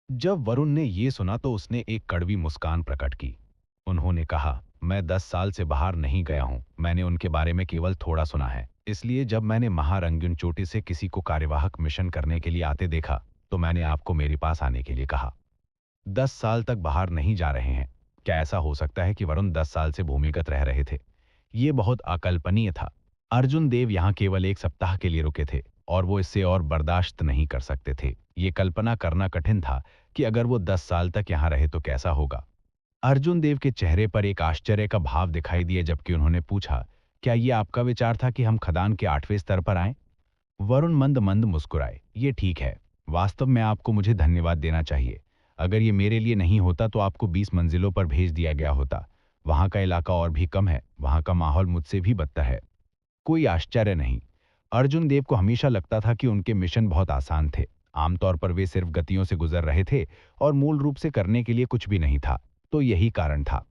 जब वरुण ने ये सुना तो उसने एक कड़वी मुस्कान प्रकट की। उन्होंने कहा, मैं 10 साल से बाहर नहीं गया हूं, मैंने उनके बारे में केवल थोड़ा सुना है। इसलिए जब मैंने महारंगीन चोटी से किसी को कार्यवाहक मिशन करने के लिए आते देखा, तो मैंने आपको मेरे पास आने के लिए कहा। 10 साल तक बाहर नहीं जा रहे हैं। क्या ऐसा हो सकता है कि वरुण 10 साल से भूमिगत रह रहे थे? ये बहुत अकल्पनीय था। अर्जुन देव यहाँ केवल एक सप्ताह के लिए रुके थे और वो इससे और बर्दाश्त नहीं कर सकते थे। ये कल्पना करना कठिन था कि अगर वो 10 साल तक यहाँ रहे तो कैसा होगा। अर्जुन देव के चेहरे पर एक आश्चर्य का भाव दिखाई दिया जबकि उन्होंने पूछा, क्या ये आपका विचार था कि हम खदान के 8वें स्तर पर आए? वरुण मंद मंद मुस्कुराए। ये ठीक है। वास्तव में आपको मुझे धन्यवाद देना चाहिए। अगर ये मेरे लिए नहीं होता तो आपको 20 मंजिलों पर भेज दिया गया होता। वहां का इलाका और भी कम है, वहां का माहौल मुझसे भी बदतर है। कोई आश्चर्य नहीं। अर्जुन देव को हमेशा लगता था कि उनके मिशन बहुत आसान थे। आमतौर पर वे सिर्फ गतियों से गुजर रहे थे और मूल रूप से करने के लिए कुछ भी नहीं था। तो यही कारण था।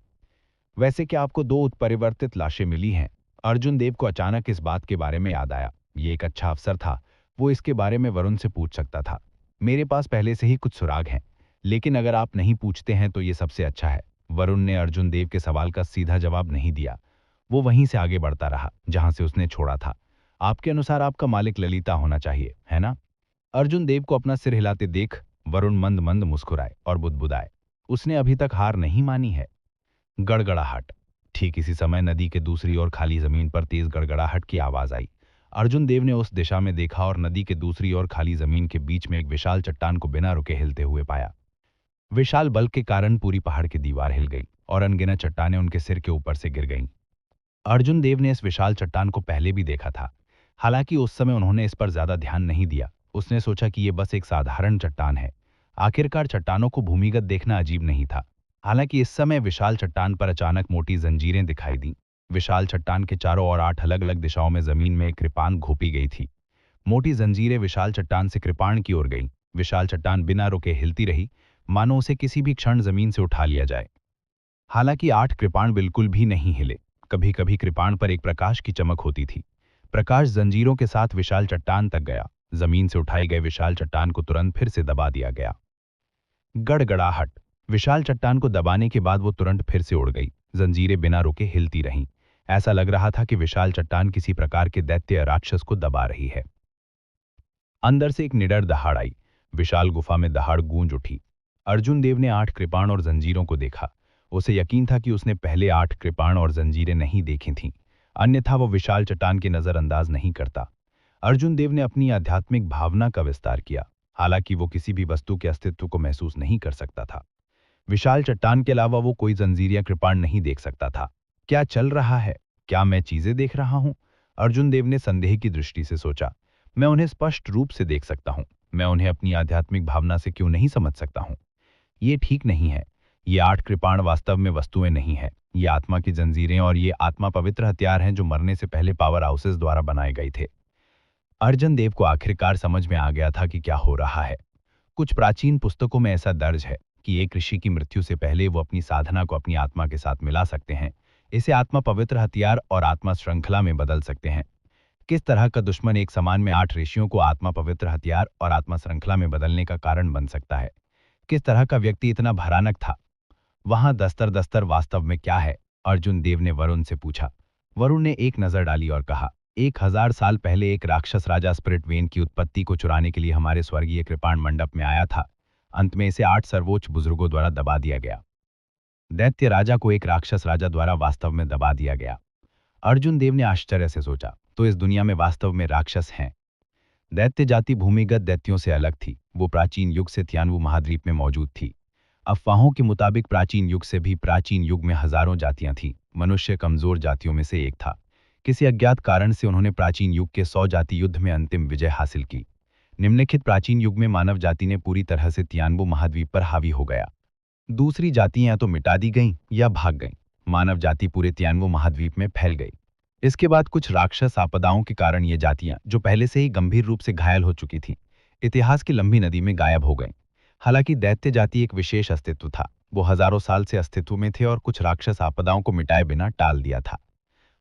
वैसे क्या आपको दो उत्परिवर्तित लाशें मिली हैं? अर्जुन देव को अचानक इस बात के बारे में याद आया। ये एक अच्छा अवसर था। वो इसके बारे में वरुण से पूछ सकता था। मेरे पास पहले से ही कुछ सुराग हैं, लेकिन अगर आप नहीं पूछते हैं तो ये सबसे अच्छा है। वरुण ने अर्जुन देव के सवाल का सीधा जवाब नहीं दिया। वो वहीं से आगे बढ़ता रहा जहां से उसने छोड़ा था। आपके अनुसार आपका मालिक ललिता होना चाहिए, है ना? अर्जुन देव को अपना सिर हिलाते देख वरुण मंद मंद मुस्कुराए और बुदबुदाए। उसने अभी तक हार नहीं मानी है। गड़गड़ाहट। ठीक इसी समय नदी के दूसरी ओर खाली जमीन पर तेज गड़गड़ाहट की आवाज आई। अर्जुन देव ने उस दिशा में देखा और नदी के दूसरी ओर खाली जमीन के बीच में एक विशाल चट्टान को बिना रुके हिलते हुए पाया। विशाल बल के कारण पूरी पहाड़ की दीवार हिल गई और अनगिनत चट्टानें उनके सिर के ऊपर से गिर गईं। अर्जुन देव ने इस विशाल चट्टान को पहले भी देखा था। हालांकि उस समय उन्होंने इस पर ज्यादा ध्यान नहीं दिया। उसने सोचा कि यह बस एक साधारण चट्टान है। आखिरकार चट्टानों को भूमिगत देखना अजीब नहीं था। हालांकि इस समय विशाल चट्टान पर अचानक मोटी जंजीरें दिखाई दी। विशाल चट्टान के चारों ओर 8 अलग अलग दिशाओं में जमीन में एक कृपाण घोपी गई थी। मोटी जंजीरें विशाल चट्टान से कृपाण की ओर गईं। विशाल चट्टान बिना रुके हिलती रही, मानो उसे किसी भी क्षण जमीन से उठा लिया जाए। हालांकि 8 कृपाण बिल्कुल भी नहीं हिले। कभी कभी कृपाण पर एक प्रकाश की चमक होती थी। प्रकाश जंजीरों के साथ विशाल चट्टान तक गया। जमीन से उठाए गए विशाल चट्टान को तुरंत फिर से दबा दिया गया। गड़गड़ाहट। विशाल चट्टान को दबाने के बाद वो तुरंत फिर से उड़ गई। जंजीरें बिना रुके हिलती रहीं। ऐसा लग रहा था कि विशाल चट्टान किसी प्रकार के दैत्य या राक्षस को दबा रही है। अंदर से एक निडर दहाड़ आई। विशाल गुफा में दहाड़ गूंज उठी। अर्जुन देव ने 8 कृपाण और जंजीरों को देखा। उसे यकीन था कि उसने पहले 8 कृपाण और जंजीरें नहीं देखी थीं, अन्यथा वो विशाल चट्टान के नजरअंदाज नहीं करता। अर्जुन देव ने अपनी आध्यात्मिक भावना का विस्तार किया। हालांकि वो किसी भी वस्तु के अस्तित्व को महसूस नहीं कर सकता था। विशाल चट्टान के अलावा वो कोई जंजीर या कृपाण नहीं देख सकता था। क्या चल रहा है? क्या मैं चीजें देख रहा हूं? अर्जुन देव ने संदेह की दृष्टि से सोचा। मैं उन्हें स्पष्ट रूप से देख सकता हूं। मैं उन्हें अपनी आध्यात्मिक भावना से क्यों नहीं समझ सकता हूं? ये ठीक नहीं है। ये 8 कृपाण वास्तव में वस्तुएं नहीं है। ये आत्मा की जंजीरें और ये आत्मा पवित्र हथियार हैं जो मरने से पहले पावर हाउसेस द्वारा बनाए गए थे। अर्जुन देव को आखिरकार समझ में आ गया था कि क्या हो रहा है। कुछ प्राचीन पुस्तकों में ऐसा दर्ज है कि एक ऋषि की मृत्यु से पहले वो अपनी साधना को अपनी आत्मा के साथ मिला सकते हैं। इसे आत्मा पवित्र हथियार और आत्मा श्रृंखला में बदल सकते हैं। किस तरह का दुश्मन एक समान में 8 ऋषियों को आत्मा पवित्र हथियार और आत्मा श्रृंखला में बदलने का कारण बन सकता है? किस तरह का व्यक्ति इतना भयानक था? वहां दस्तर दस्तर वास्तव में क्या है? अर्जुन देव ने वरुण से पूछा। वरुण ने एक नजर डाली और कहा, 1000 साल पहले एक राक्षस राजा स्पिरिट वेन की उत्पत्ति को चुराने के लिए हमारे स्वर्गीय कृपाण मंडप में आया था। अंत में इसे 8 सर्वोच्च बुजुर्गों द्वारा दबा दिया गया। दैत्य राजा को एक राक्षस राजा द्वारा वास्तव में दबा दिया गया। अर्जुन देव ने आश्चर्य से सोचा, तो इस दुनिया में वास्तव में राक्षस हैं? दैत्य जाति भूमिगत दैत्यों से अलग थी। वो प्राचीन युग से तियानवु महाद्वीप में मौजूद थी। अफवाहों के मुताबिक प्राचीन युग से भी प्राचीन युग में हजारों जातियां थीं। मनुष्य कमजोर जातियों में से एक था। किसी अज्ञात कारण से उन्होंने प्राचीन युग के 100 जाति युद्ध में अंतिम विजय हासिल की। निम्नलिखित प्राचीन युग में मानव जाति ने पूरी तरह से तियानवु महाद्वीप पर हावी हो गया। दूसरी जातियां या तो मिटा दी गईं या भाग गईं। मानव जाति पूरे तियानवु महाद्वीप में फैल गई। इसके बाद कुछ राक्षस आपदाओं के कारण ये जातियां, जो पहले से ही गंभीर रूप से घायल हो चुकी थीं, इतिहास की लंबी नदी में गायब हो गईं। हालांकि दैत्य जाति एक विशेष अस्तित्व था। वो हजारों साल से अस्तित्व में थे और कुछ राक्षस आपदाओं को मिटाए बिना टाल दिया था।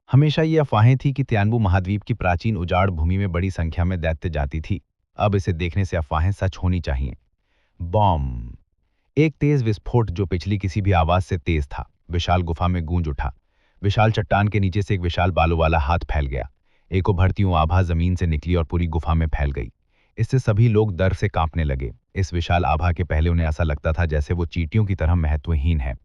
हमेशा ये अफवाहें थी कि तियानवु महाद्वीप की प्राचीन उजाड़ भूमि में बड़ी संख्या में दैत्य जाति थी। अब इसे देखने से अफवाहें सच होनी चाहिए। बॉम्ब। एक तेज विस्फोट जो पिछली किसी भी आवाज से तेज था, विशाल गुफा में गूंज उठा। विशाल चट्टान के नीचे से एक विशाल बालों वाला हाथ फैल गया। एक उभरती हुई आभा जमीन से निकली और पूरी गुफा में फैल गई। इससे सभी लोग डर से कांपने लगे। इस विशाल आभा के पहले उन्हें ऐसा लगता था जैसे वो चींटियों की तरह महत्वहीन है।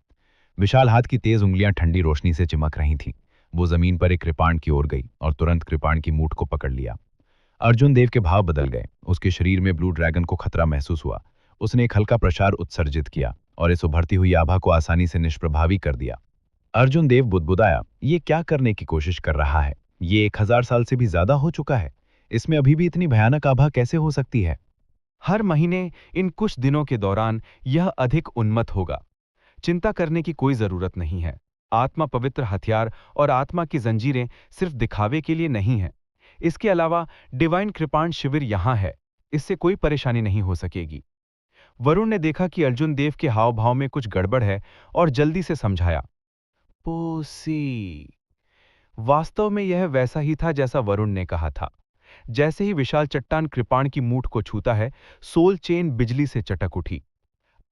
विशाल हाथ की तेज उंगलियां ठंडी रोशनी से चिमक रही थीं। वो जमीन पर एक कृपाण की ओर गई और तुरंत कृपाण की मूठ को पकड़ लिया। अर्जुन देव के भाव बदल गए। उसके शरीर में ब्लू ड्रैगन को खतरा महसूस हुआ। उसने एक हल्का प्रसार उत्सर्जित किया और इस उभरती हुई आभा को आसानी से निष्प्रभावी कर दिया। अर्जुन देव बुदबुदाया, ये क्या करने की कोशिश कर रहा है? ये 1000 साल से भी ज्यादा हो चुका है। इसमें अभी भी इतनी भयानक आभा कैसे हो सकती है? हर महीने इन कुछ दिनों के दौरान यह अधिक उन्मत्त होगा। चिंता करने की कोई जरूरत नहीं है। आत्मा पवित्र हथियार और आत्मा की जंजीरें सिर्फ दिखावे के लिए नहीं हैं। इसके अलावा डिवाइन कृपाण शिविर यहां है। इससे कोई परेशानी नहीं हो सकेगी। वरुण ने देखा कि अर्जुन देव के हाव भाव में कुछ गड़बड़ है और जल्दी से समझाया। पोसी। वास्तव में यह वैसा ही था जैसा वरुण ने कहा था। जैसे ही विशाल चट्टान कृपाण की मूठ को छूता है, सोल चेन बिजली से चटक उठी।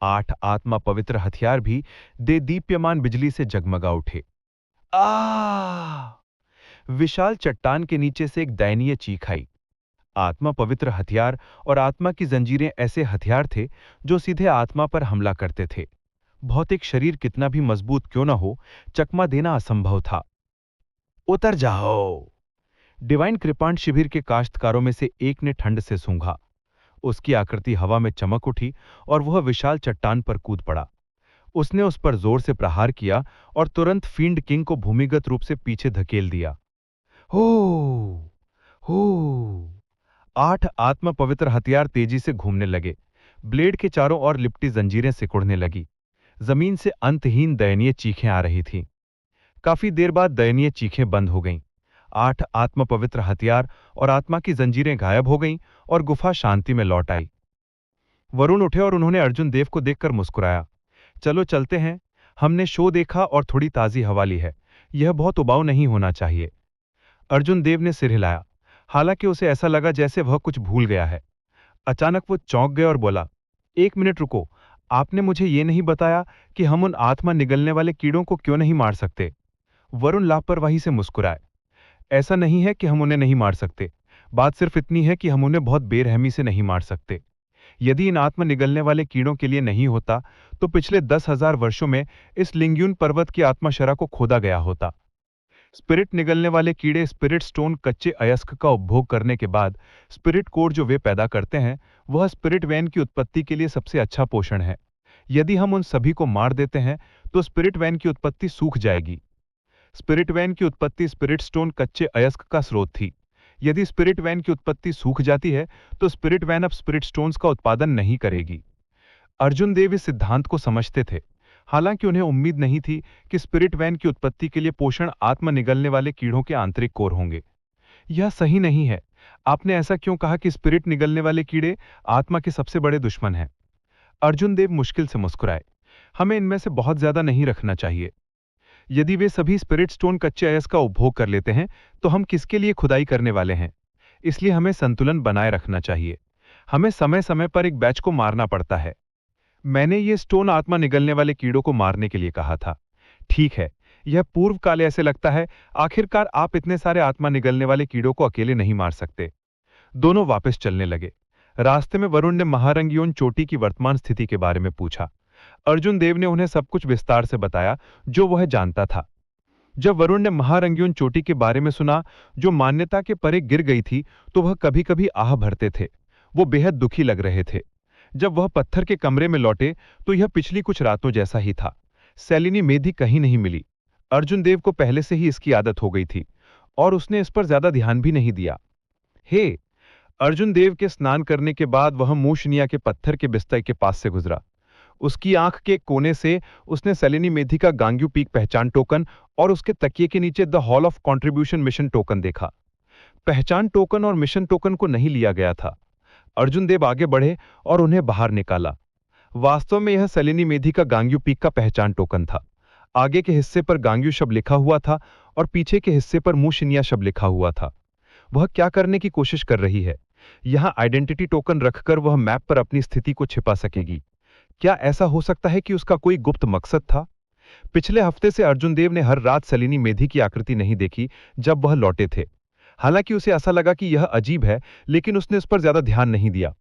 8 आत्मा पवित्र हथियार भी दे दीप्यमान बिजली से जगमगा उठे। आ! विशाल चट्टान के नीचे से एक दयनीय चीख आई। आत्मा पवित्र हथियार और आत्मा की जंजीरें ऐसे हथियार थे जो सीधे आत्मा पर हमला करते थे। भौतिक शरीर कितना भी मजबूत क्यों न हो, चकमा देना असंभव था। उतर जाओ। डिवाइन कृपाण शिविर के काश्तकारों में से एक ने ठंड से सूंघा। उसकी आकृति हवा में चमक उठी और वह विशाल चट्टान पर कूद पड़ा। उसने उस पर जोर से प्रहार किया और तुरंत फील्ड किंग को भूमिगत रूप से पीछे धकेल दिया। हो हो 8 आत्म पवित्र हथियार तेजी से घूमने लगे। ब्लेड के चारों ओर लिपटी जंजीरें सिकुड़ने लगी। जमीन से अंतहीन दयनीय चीखें आ रही थीं। काफी देर बाद दयनीय चीखें बंद हो गईं। 8 आत्म पवित्र हथियार और आत्मा की जंजीरें गायब हो गईं और गुफा शांति में लौट आई। वरुण उठे और उन्होंने अर्जुन देव को देखकर मुस्कुराया। चलो चलते हैं। हमने शो देखा और थोड़ी ताजी हवा ली है। यह बहुत उबाऊ नहीं होना चाहिए। अर्जुन देव ने सिर हिलाया। हालांकि उसे ऐसा लगा जैसे वह कुछ भूल गया है। अचानक वो चौंक गए और बोला, एक मिनट रुको। आपने मुझे ये नहीं बताया कि हम उन आत्मा निगलने वाले कीड़ों को क्यों नहीं मार सकते? वरुण लापरवाही से मुस्कुराए। ऐसा नहीं है कि हम उन्हें नहीं मार सकते। बात सिर्फ इतनी है कि हम उन्हें बहुत बेरहमी से नहीं मार सकते। यदि इन आत्मा निगलने वाले कीड़ों के लिए नहीं होता तो पिछले 10,000 वर्षों में इस लिंग्यून पर्वत की आत्माशरा को खोदा गया होता। स्पिरिट निगलने वाले कीड़े स्पिरिट स्टोन कच्चे अयस्क का उपभोग करने के बाद स्पिरिट कोर जो वे पैदा करते हैं, वह स्पिरिट वैन की उत्पत्ति के लिए सबसे अच्छा पोषण है। यदि हम उन सभी को मार देते हैं तो स्पिरिट वैन की उत्पत्ति सूख जाएगी। स्पिरिट वैन की उत्पत्ति स्पिरिट स्टोन कच्चे अयस्क का स्रोत थी। यदि स्पिरिट वैन की उत्पत्ति सूख जाती है तो स्पिरिट वैन अब स्पिरिट स्टोन्स का उत्पादन नहीं करेगी। अर्जुन देव इस सिद्धांत को समझते थे। हालांकि उन्हें उम्मीद नहीं थी कि स्पिरिट वैन की उत्पत्ति के लिए पोषण आत्मा निगलने वाले कीड़ों के आंतरिक कोर होंगे। यह सही नहीं है। आपने ऐसा क्यों कहा कि स्पिरिट निगलने वाले कीड़े आत्मा के सबसे बड़े दुश्मन हैं? अर्जुन देव मुश्किल से मुस्कुराए। हमें इनमें से बहुत ज्यादा नहीं रखना चाहिए। यदि वे सभी स्पिरिट स्टोन कच्चे अयस्क का उपभोग कर लेते हैं तो हम किसके लिए खुदाई करने वाले हैं? इसलिए हमें संतुलन बनाए रखना चाहिए। हमें समय समय पर एक बैच को मारना पड़ता है। मैंने ये स्टोन आत्मा निगलने वाले कीड़ों को मारने के लिए कहा था। ठीक है, यह पूर्व काल ऐसे लगता है। आखिरकार आप इतने सारे आत्मा निगलने वाले कीड़ों को अकेले नहीं मार सकते। दोनों वापस चलने लगे। रास्ते में वरुण ने महारंगियोन चोटी की वर्तमान स्थिति के बारे में पूछा। अर्जुन देव ने उन्हें सब कुछ विस्तार से बताया जो वह जानता था। जब वरुण ने महारंगियोन चोटी के बारे में सुना, जो मान्यता के परे गिर गई थी, तो वह कभी कभी आह भरते थे। वो बेहद दुखी लग रहे थे। जब वह पत्थर के कमरे में लौटे तो यह पिछली कुछ रातों जैसा ही था। सैलिनी मेधी कहीं नहीं मिली। अर्जुन देव को पहले से ही इसकी आदत हो गई थी और उसने इस पर ज्यादा ध्यान भी नहीं दिया। हे, अर्जुन देव के स्नान करने के बाद वह मूशनिया के पत्थर के बिस्तर के पास से गुजरा। उसकी आंख के कोने से उसने सैलिनी मेधी का गांग्यू पीक पहचान टोकन और उसके तकिए के नीचे the hall of contribution mission token देखा। पहचान टोकन और मिशन टोकन को नहीं लिया गया था। अर्जुन देव आगे बढ़े और उन्हें बाहर निकाला। वास्तव में यह सैलिनी मेधी का गांग्यू पीक का पहचान टोकन था। आगे के हिस्से पर गांग्यू शब्द लिखा हुआ था और पीछे के हिस्से पर मूशिनिया शब्द लिखा हुआ था। वह क्या करने की कोशिश कर रही है? यहां आइडेंटिटी टोकन रखकर वह मैप पर अपनी स्थिति को छिपा सकेगी। क्या ऐसा हो सकता है कि उसका कोई गुप्त मकसद था? पिछले हफ्ते से अर्जुन देव ने हर रात सलीनी मेधी की आकृति नहीं देखी जब वह लौटे थे। हालांकि उसे ऐसा लगा कि यह अजीब है, लेकिन उसने उस पर ज्यादा ध्यान नहीं दिया।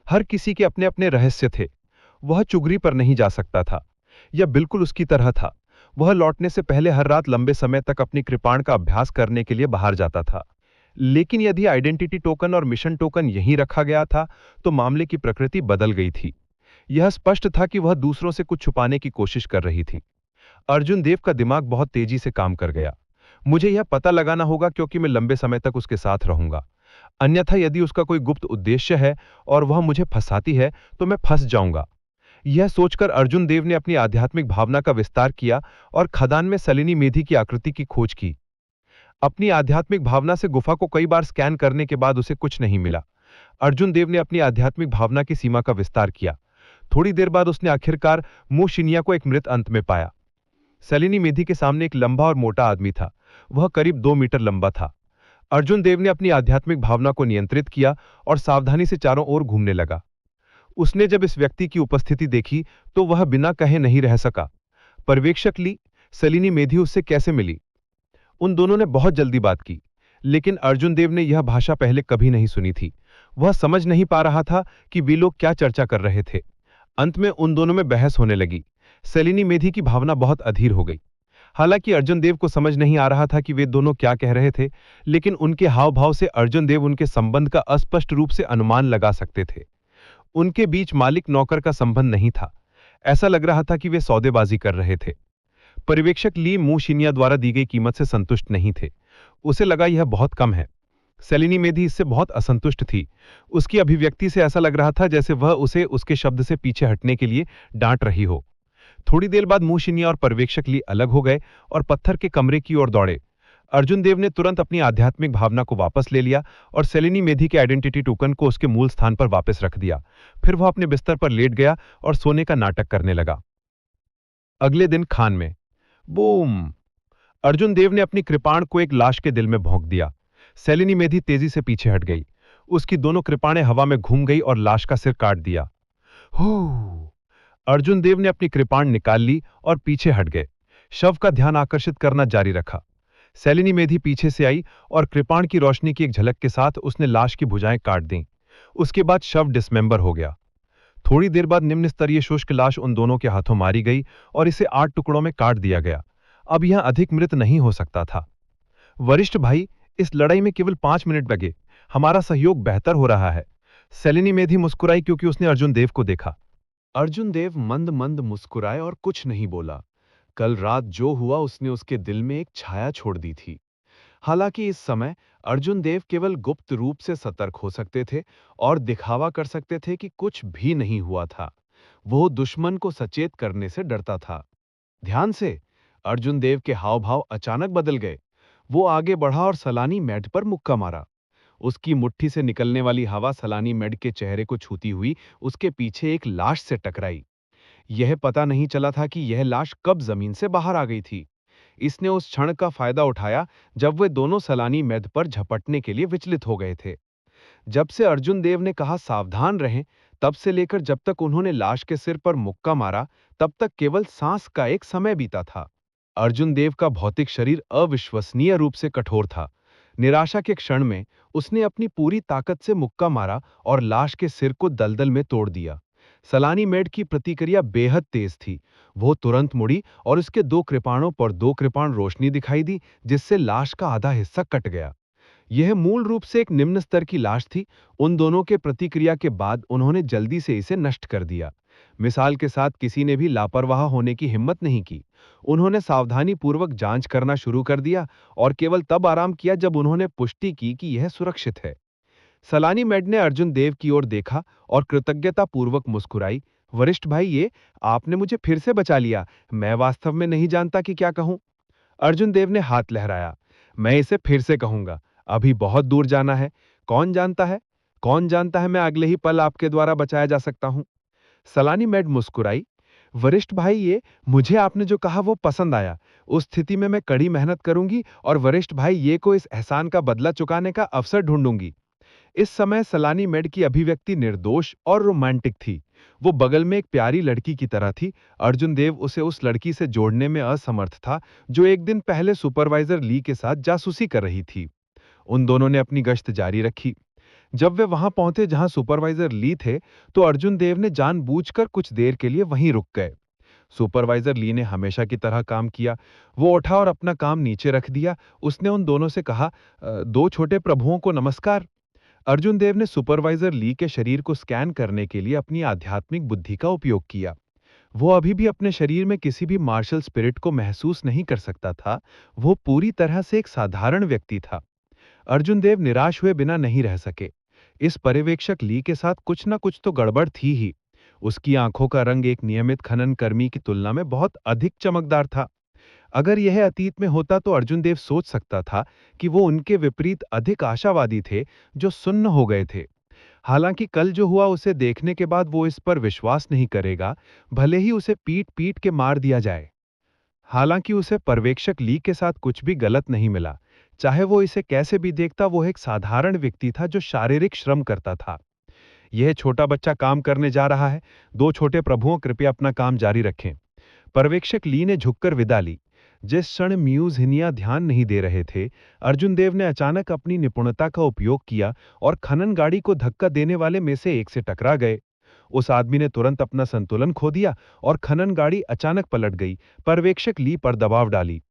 हर किसी के अपने अपने रहस्य थे। वह चुगली पर नहीं जा सकता था। यह बिल्कुल उसकी तरह था। वह लौटने से पहले हर रात लंबे समय तक अपनी कृपाण का अभ्यास करने के लिए बाहर जाता था। लेकिन यदि आइडेंटिटी टोकन और मिशन टोकन यहीं रखा गया था, तो मामले की प्रकृति बदल गई थी। यह स्पष्ट था कि वह दूसरों से कुछ छुपाने की कोशिश कर रही थी। अर्जुन देव का दिमाग बहुत तेजी से काम कर गया। मुझे यह पता लगाना होगा, क्योंकि मैं लंबे समय तक उसके साथ रहूंगा। अन्यथा यदि उसका कोई गुप्त उद्देश्य है और वह मुझे फंसाती है, तो मैं फंस जाऊंगा। यह सोचकर अर्जुन देव ने अपनी आध्यात्मिक भावना का विस्तार किया और खदान में सलिनी मेधी की आकृति की खोज की। अपनी आध्यात्मिक भावना से गुफा को कई बार स्कैन करने के बाद उसे कुछ नहीं मिला। अर्जुन देव ने अपनी आध्यात्मिक भावना की सीमा का विस्तार किया। थोड़ी देर बाद उसने आखिरकार मूशिनिया को एक मृत अंत में पाया। सलिनी मेधी के सामने एक लंबा और मोटा आदमी था। वह करीब 2 मीटर लंबा था। अर्जुन देव ने अपनी आध्यात्मिक भावना को नियंत्रित किया और सावधानी से चारों ओर घूमने लगा। उसने जब इस व्यक्ति की उपस्थिति देखी, तो वह बिना कहे नहीं रह सका। पर्यवेक्षक ली, सलिनी मेधी उससे कैसे मिली? उन दोनों ने बहुत जल्दी बात की, लेकिन अर्जुन देव ने यह भाषा पहले कभी नहीं सुनी थी। वह समझ नहीं पा रहा था कि वे लोग क्या चर्चा कर रहे थे। अंत में उन दोनों में बहस होने लगी। सलिनी मेधी की भावना बहुत अधीर हो गई। हालांकि अर्जुन देव को समझ नहीं आ रहा था कि वे दोनों क्या कह रहे थे, लेकिन उनके हाव भाव से अर्जुन देव उनके संबंध का अस्पष्ट रूप से अनुमान लगा सकते थे। उनके बीच मालिक नौकर का संबंध नहीं था। ऐसा लग रहा था कि वे सौदेबाजी कर रहे थे। पर्यवेक्षक ली मूशिनिया द्वारा दी गई कीमत से संतुष्ट नहीं थे। उसे लगा यह बहुत कम है। सलिनी मेधी इससे बहुत असंतुष्ट थी। उसकी अभिव्यक्ति से ऐसा लग रहा था जैसे वह उसे उसके शब्द से पीछे हटने के लिए डांट रही हो। थोड़ी देर बाद मूशिनिया और पर्यवेक्षक ली अलग हो गए और पत्थर के कमरे की ओर दौड़े। अर्जुन देव ने तुरंत अपनी आध्यात्मिक भावना को वापस ले लिया और सलिनी मेधी के आइडेंटिटी टोकन को उसके मूल स्थान पर वापस रख दिया। फिर वह अपने बिस्तर पर लेट गया और सोने का नाटक करने लगा। अगले दिन खान में बूम! अर्जुन देव ने अपनी कृपाण को एक लाश के दिल में भोंक दिया। सलिनी मेधी तेजी से पीछे हट गई। उसकी दोनों कृपाणें हवा में घूम गई और लाश का सिर काट दिया। हू! अर्जुन देव ने अपनी कृपाण निकाल ली और पीछे हट गए। शव का ध्यान आकर्षित करना जारी रखा। सलिनी मेधी पीछे से आई और कृपाण की रोशनी की एक झलक के साथ उसने लाश की भुजाएं काट दीं। उसके बाद शव डिसमेंबर हो गया। थोड़ी देर बाद निम्न स्तरीय शुष्क लाश उन दोनों के हाथों मारी गई और इसे 8 टुकड़ों में काट दिया गया। अब यह अधिक मृत नहीं हो सकता था। वरिष्ठ भाई, इस लड़ाई में केवल 5 मिनट लगे। हमारा सहयोग बेहतर हो रहा है। सलिनी मेधी मुस्कुराई क्योंकि उसने अर्जुन देव को देखा। अर्जुन देव मंद मंद मुस्कुराए और कुछ नहीं बोला। कल रात जो हुआ उसने उसके दिल में एक छाया छोड़ दी थी। हालांकि इस समय अर्जुन देव केवल गुप्त रूप से सतर्क हो सकते थे और दिखावा कर सकते थे कि कुछ भी नहीं हुआ था। वो दुश्मन को सचेत करने से डरता था। ध्यान से, अर्जुन देव के हाव भाव अचानक बदल गए। वो आगे बढ़ा और सलानी मेड पर मुक्का मारा। उसकी मुट्ठी से निकलने वाली हवा सलानी मेड के चेहरे को छूती हुई उसके पीछे एक लाश से टकराई। यह पता नहीं चला था कि यह लाश कब जमीन से बाहर आ गई थी। इसने उस क्षण का फायदा उठाया जब वे दोनों सलानी मेद पर झपटने के लिए विचलित हो गए थे। जब से अर्जुन देव ने कहा सावधान रहें, तब से लेकर जब तक उन्होंने लाश के सिर पर मुक्का मारा, तब तक केवल सांस का एक समय बीता था। अर्जुन देव का भौतिक शरीर अविश्वसनीय रूप से कठोर था। निराशा के क्षण में उसने अपनी पूरी ताकत से मुक्का मारा और लाश के सिर को दलदल में तोड़ दिया। सलानी मेड की प्रतिक्रिया बेहद तेज थी। वो तुरंत मुड़ी और उसके 2 कृपाणों पर 2 कृपाण रोशनी दिखाई दी, जिससे लाश का आधा हिस्सा कट गया। यह मूल रूप से एक निम्न स्तर की लाश थी। उन दोनों के प्रतिक्रिया के बाद उन्होंने जल्दी से इसे नष्ट कर दिया। मिसाल के साथ किसी ने भी लापरवाह होने की हिम्मत नहीं की। उन्होंने सावधानी पूर्वक जांच करना शुरू कर दिया और केवल तब आराम किया जब उन्होंने पुष्टि की कि यह सुरक्षित है। सलानी मेड ने अर्जुन देव की ओर देखा और कृतज्ञता पूर्वक मुस्कुराई। वरिष्ठ भाई, ये आपने मुझे फिर से बचा लिया। मैं वास्तव में नहीं जानता कि क्या कहूं। अर्जुन देव ने हाथ लहराया। मैं इसे फिर से कहूंगा। अभी बहुत दूर जाना है। कौन जानता है, कौन जानता है, मैं अगले ही पल आपके द्वारा बचाया जा सकता हूं। सलानी मेड मुस्कुराई। वरिष्ठ भाई, ये मुझे आपने जो कहा वो पसंद आया। उस स्थिति में मैं कड़ी मेहनत करूंगी और वरिष्ठ भाई ये को इस एहसान का बदला चुकाने का अवसर ढूंढूंगी। इस समय सलानी मेड की अभिव्यक्ति निर्दोष और रोमांटिक थी। वो बगल में एक प्यारी लड़की की तरह थी। अर्जुन देव उसे उस लड़की से जोड़ने में असमर्थ था, जो एक दिन पहले सुपरवाइजर ली के साथ जासूसी कर रही थी। उन दोनों ने अपनी गश्त जारी रखी। जब वे वहां पहुंचे जहां सुपरवाइजर ली थे, तो अर्जुन देव ने जानबूझकर कुछ देर के लिए वहीं रुक गए। सुपरवाइजर ली ने हमेशा की तरह काम किया। वो उठा और अपना काम नीचे रख दिया। उसने उन दोनों से कहा, दो छोटे प्रभुओं को नमस्कार। अर्जुन देव ने सुपरवाइजर ली के शरीर को स्कैन करने के लिए अपनी आध्यात्मिक बुद्धि का उपयोग किया। वो अभी भी अपने शरीर में किसी भी मार्शल स्पिरिट को महसूस नहीं कर सकता था। वो पूरी तरह से एक साधारण व्यक्ति था। अर्जुन देव निराश हुए बिना नहीं रह सके। इस पर्यवेक्षक ली के साथ कुछ न कुछ तो गड़बड़ थी ही। उसकी आंखों का रंग एक नियमित खनन कर्मी की तुलना में बहुत अधिक चमकदार था। अगर यह अतीत में होता तो अर्जुन देव सोच सकता था कि वो उनके विपरीत अधिक आशावादी थे, जो सुन्न हो गए थे। हालांकि कल जो हुआ उसे देखने के बाद वो इस पर विश्वास नहीं करेगा, भले ही उसे पीट पीट के मार दिया जाए। हालांकि उसे पर्यवेक्षक ली के साथ कुछ भी गलत नहीं मिला। चाहे वो इसे कैसे भी देखता, वो एक साधारण व्यक्ति था जो शारीरिक श्रम करता था। यह छोटा बच्चा काम करने जा रहा है। दो छोटे प्रभुओं, कृपया अपना काम जारी रखें। पर्यवेक्षक ली ने झुककर विदा ली। जिस क्षण म्यूज हिनिया ध्यान नहीं दे रहे थे, अर्जुन देव ने अचानक अपनी निपुणता का उपयोग किया और खनन गाड़ी को धक्का देने वाले में से एक से टकरा गए। उस आदमी ने तुरंत अपना संतुलन खो दिया और खनन गाड़ी अचानक पलट गई। पर्यवेक्षक ली पर दबाव डाली।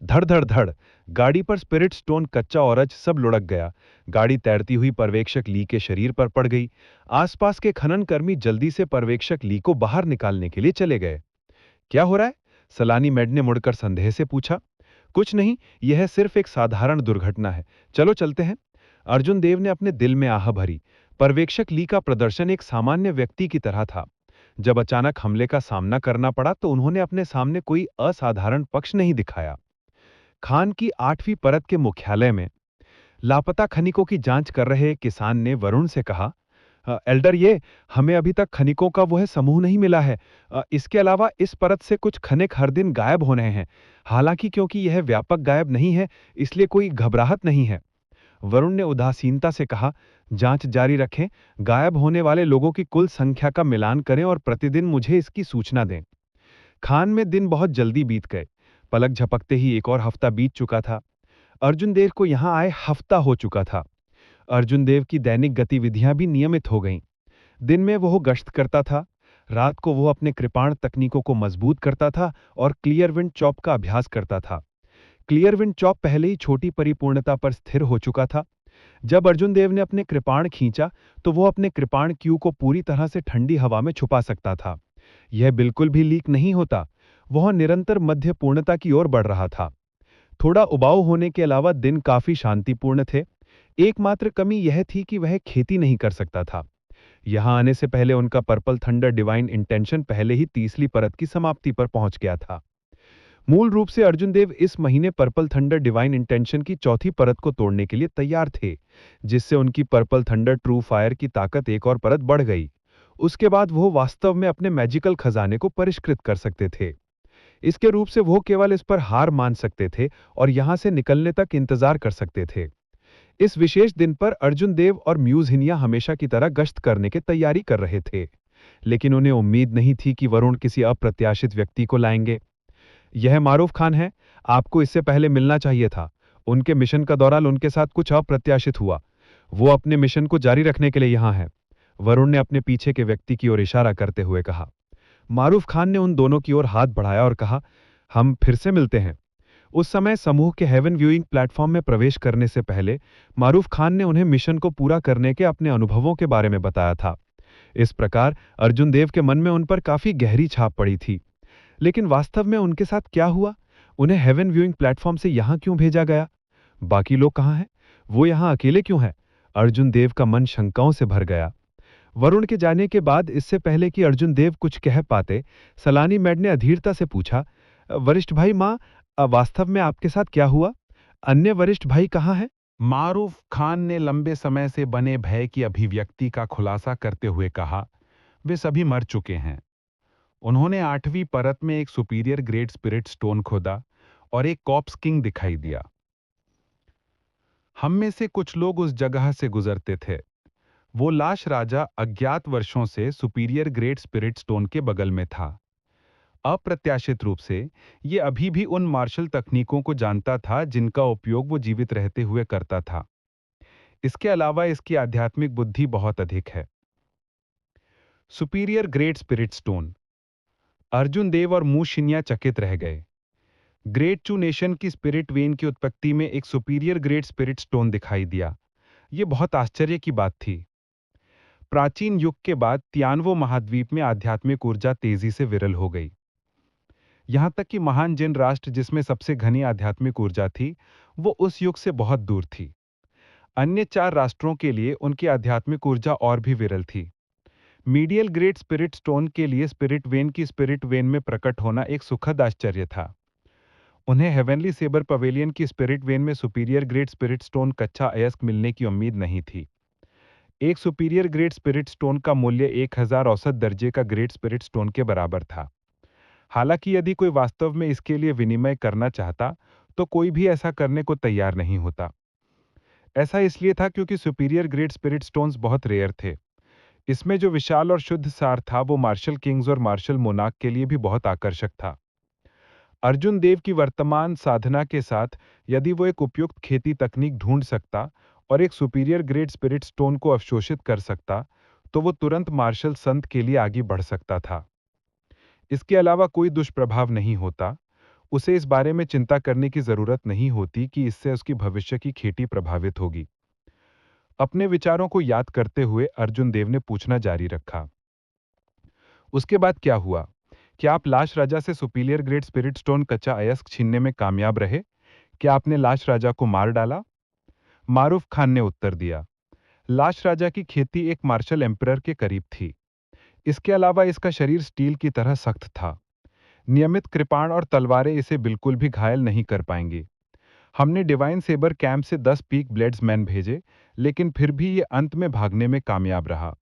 धड़ धड़ धड़, गाड़ी पर स्पिरिट स्टोन, कच्चा औरज सब लुढ़क गया। गाड़ी तैरती हुई पर्यवेक्षक ली के शरीर पर पड़ गई। आसपास के खनन कर्मी जल्दी से पर्यवेक्षक ली को बाहर निकालने के लिए चले गए। क्या हो रहा है? सलानी मेड ने मुड़कर संदेह से पूछा। कुछ नहीं, यह सिर्फ एक साधारण दुर्घटना है। चलो चलते हैं। अर्जुन देव ने अपने दिल में आह भरी। पर्यवेक्षक ली का प्रदर्शन एक सामान्य व्यक्ति की तरह था। जब अचानक हमले का सामना करना पड़ा तो उन्होंने अपने सामने कोई असाधारण पक्ष नहीं दिखाया। खान की 8वीं परत के मुख्यालय में लापता खनिकों की जांच कर रहे एक किसान ने वरुण से कहा, एल्डर, ये हमें अभी तक खनिकों का वह समूह नहीं मिला है। इसके अलावा इस परत से कुछ खनिक हर दिन गायब हो रहे हैं। हालांकि क्योंकि यह व्यापक गायब नहीं है, इसलिए कोई घबराहट नहीं है। वरुण ने उदासीनता से कहा, जांच जारी रखें। गायब होने वाले लोगों की कुल संख्या का मिलान करें और प्रतिदिन मुझे इसकी सूचना दें। खान में दिन बहुत जल्दी बीत गए। पलक झपकते ही एक और हफ्ता बीत चुका था। अर्जुन देव को यहां आए हफ्ता हो चुका था। अर्जुन देव की दैनिक गतिविधियां भी नियमित हो गईं। दिन में वो गश्त करता था। रात को वो अपने कृपाण तकनीकों को मजबूत करता था और क्लियर विंड चॉप का अभ्यास करता था। क्लियर विंड चॉप पहले ही छोटी परिपूर्णता पर स्थिर हो चुका था। जब अर्जुन देव ने अपने कृपाण खींचा, तो वो अपने कृपाण क्यू को पूरी तरह से ठंडी हवा में छुपा सकता था। यह बिल्कुल भी लीक नहीं होता। वह निरंतर मध्य पूर्णता की ओर बढ़ रहा था। थोड़ा उबाऊ होने के अलावा दिन काफी शांतिपूर्ण थे। एकमात्र कमी यह थी कि वह खेती नहीं कर सकता था। यहां आने से पहले उनका पर्पल थंडर डिवाइन इंटेंशन पहले ही तीसरी परत की समाप्ति पर पहुंच गया था। मूल रूप से अर्जुन देव इस महीने पर्पल थंडर डिवाइन इंटेंशन की चौथी परत को तोड़ने के लिए तैयार थे, जिससे उनकी पर्पल थंडर ट्रू फायर की ताकत एक और परत बढ़ गई। उसके बाद वो वास्तव में अपने मैजिकल खजाने को परिष्कृत कर सकते थे। इसके रूप से वो केवल इस पर हार मान सकते थे और यहां से निकलने तक इंतजार कर सकते थे। इस विशेष दिन पर अर्जुन देव और म्यूज हिनिया हमेशा की तरह गश्त करने की तैयारी कर रहे थे, लेकिन उन्हें उम्मीद नहीं थी कि वरुण किसी अप्रत्याशित व्यक्ति को लाएंगे। यह मारूफ खान है। आपको इससे पहले मिलना चाहिए था। उनके मिशन का दौरान उनके साथ कुछ अप्रत्याशित हुआ। वो अपने मिशन को जारी रखने के लिए यहां है। वरुण ने अपने पीछे के व्यक्ति की ओर इशारा करते हुए कहा। मारूफ खान ने उन दोनों की ओर हाथ बढ़ाया और कहा, हम फिर से मिलते हैं। उस समय समूह के हेवन व्यूइंग प्लेटफॉर्म में प्रवेश करने से पहले मारूफ खान ने उन्हें मिशन को पूरा करने के अपने अनुभवों के बारे में बताया था। इस प्रकार अर्जुन देव के मन में उन पर काफी गहरी छाप पड़ी थी। लेकिन वास्तव में उनके साथ क्या हुआ? उन्हें हेवन व्यूइंग प्लेटफॉर्म से यहां क्यों भेजा गया? बाकी लोग कहां हैं? वो यहां अकेले क्यों हैं? अर्जुन देव का मन शंकाओं से भर गया। वरुण के जाने के बाद, इससे पहले कि अर्जुन देव कुछ कह पाते, सलानी मैड ने अधीरता से पूछा, वरिष्ठ भाई, मां, वास्तव में आपके साथ क्या हुआ? अन्य वरिष्ठ भाई कहाँ हैं? मारूफ खान ने लंबे समय से बने भय की अभिव्यक्ति का खुलासा करते हुए कहा, वे सभी मर चुके हैं। उन्होंने 8वीं परत में एक सुपीरियर ग्रेड स्पिरिट स्टोन खोदा और एक कॉप्स किंग दिखाई दिया। हम में से कुछ लोग उस जगह से गुजरते थे। वो लाश राजा अज्ञात वर्षों से सुपीरियर ग्रेट स्पिरिट स्टोन के बगल में था। अप्रत्याशित रूप से ये अभी भी उन मार्शल तकनीकों को जानता था जिनका उपयोग वो जीवित रहते हुए करता था। इसके अलावा इसकी आध्यात्मिक बुद्धि बहुत अधिक है। Superior great spirit stone. Arjun Dev और मूशिन्या चकित रह गए। ग्रेट चू नेशन की स्पिरिट वेन की उत्पत्ति में एक सुपीरियर ग्रेट स्पिरिट स्टोन दिखाई दिया। यह बहुत आश्चर्य की बात थी। प्राचीन युग के बाद तियानवो महाद्वीप में आध्यात्मिक ऊर्जा तेजी से विरल हो गई। यहां तक कि महान जिन राष्ट्र जिसमें सबसे घनी आध्यात्मिक ऊर्जा थी, वो उस युग से बहुत दूर थी। अन्य 4 राष्ट्रों के लिए उनकी आध्यात्मिक ऊर्जा और भी विरल थी। मीडियल ग्रेट स्पिरिट स्टोन के लिए स्पिरिट वेन की स्पिरिट वेन में प्रकट होना एक सुखद आश्चर्य था। उन्हें हेवनली सेबर पवेलियन की स्पिरिट वेन में सुपीरियर ग्रेट स्पिरिट स्टोन कच्चा अयस्क मिलने की उम्मीद नहीं थी। एक सुपीरियर ग्रेट स्पिरिट स्टोन का मूल्य 1000 औसत दर्जे का ग्रेट स्पिरिट स्टोन के बराबर था। हालांकि यदि कोई वास्तव में इसके लिए विनिमय करना चाहता, तो कोई भी ऐसा करने को तैयार नहीं होता। ऐसा इसलिए था क्योंकि सुपीरियर ग्रेट स्पिरिट स्टोन्स बहुत रेयर थे। इसमें जो विशाल और शुद्ध सार था वो मार्शल किंग्स और मार्शल मोनार्क के लिए भी बहुत आकर्षक था। अर्जुन देव की वर्तमान साधना के साथ यदि वो एक उपयुक्त खेती तकनीक ढूंढ सकता और एक सुपीरियर ग्रेड स्पिरिट स्टोन को अवशोषित कर सकता, तो वो तुरंत मार्शल संत के लिए आगे बढ़ सकता था। इसके अलावा कोई दुष्प्रभाव नहीं होता। उसे इस बारे में चिंता करने की जरूरत नहीं होती कि इससे उसकी भविष्य की खेती प्रभावित होगी। अपने विचारों को याद करते हुए अर्जुन देव ने पूछना जारी रखा, उसके बाद क्या हुआ? क्या आप लाश राजा से सुपीरियर ग्रेड स्पिरिट स्टोन कच्चा अयस्क छीनने में कामयाब रहे? क्या आपने लाश राजा को मार डाला? मारूफ खान ने उत्तर दिया, लाश राजा की खेती एक मार्शल एम्परर के करीब थी। इसके अलावा इसका शरीर स्टील की तरह सख्त था। नियमित कृपाण और तलवारें इसे बिल्कुल भी घायल नहीं कर पाएंगी। हमने डिवाइन सेबर कैंप से 10 पीक ब्लेड्समैन भेजे, लेकिन फिर भी ये अंत में भागने में कामयाब रहा।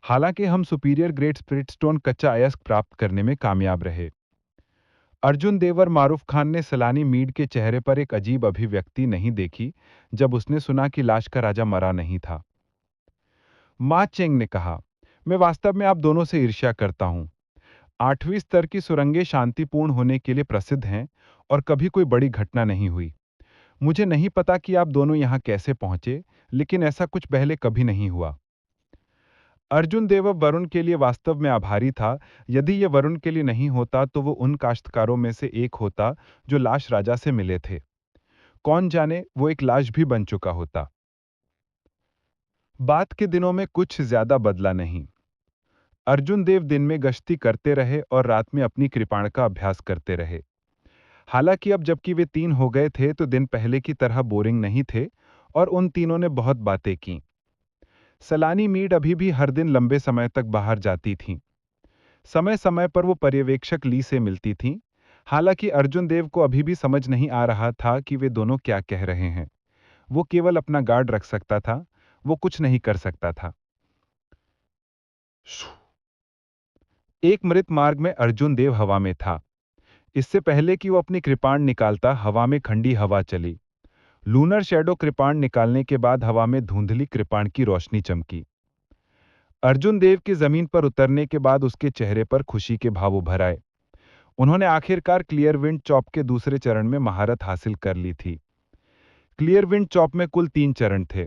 हालांकि हम सुपीरियर ग्रेट स्पिरिट स्टोन कच्चा अयस्क प्राप्त करने में कामयाब रहे। अर्जुन देव और मारूफ खान ने सलानी मीड के चेहरे पर एक अजीब अभिव्यक्ति नहीं देखी जब उसने सुना कि लाश का राजा मरा नहीं था। मा चेंग ने कहा, मैं वास्तव में आप दोनों से ईर्ष्या करता हूं। 8वीं स्तर की सुरंगें शांतिपूर्ण होने के लिए प्रसिद्ध हैं और कभी कोई बड़ी घटना नहीं हुई। मुझे नहीं पता कि आप दोनों यहां कैसे पहुंचे, लेकिन ऐसा कुछ पहले कभी नहीं हुआ। अर्जुन देव अब वरुण के लिए वास्तव में आभारी था। यदि यह वरुण के लिए नहीं होता तो वो उन काश्तकारों में से एक होता जो लाश राजा से मिले थे। कौन जाने वो एक लाश भी बन चुका होता। बाद के दिनों में कुछ ज्यादा बदला नहीं। अर्जुन देव दिन में गश्ती करते रहे और रात में अपनी कृपाण का अभ्यास करते रहे। हालांकि अब जबकि वे 3 हो गए थे तो दिन पहले की तरह बोरिंग नहीं थे और उन तीनों ने बहुत बातें की। सलानी मीड अभी भी हर दिन लंबे समय तक बाहर जाती थीं। समय समय पर वो पर्यवेक्षक ली से मिलती थीं। हालांकि अर्जुन देव को अभी भी समझ नहीं आ रहा था कि वे दोनों क्या कह रहे हैं। वो केवल अपना गार्ड रख सकता था, वो कुछ नहीं कर सकता था। एक मृत मार्ग में अर्जुन देव हवा में था। इससे पहले कि वो अपनी कृपाण निकालता, हवा में ठंडी हवा चली। लूनर शैडो कृपाण निकालने के बाद हवा में धुंधली कृपाण की रोशनी चमकी। अर्जुन देव के जमीन पर उतरने के बाद उसके चेहरे पर खुशी के भाव उभर आए। उन्होंने आखिरकार क्लियर विंड चॉप के दूसरे चरण में महारत हासिल कर ली थी। क्लियर विंड चॉप में कुल 3 चरण थे।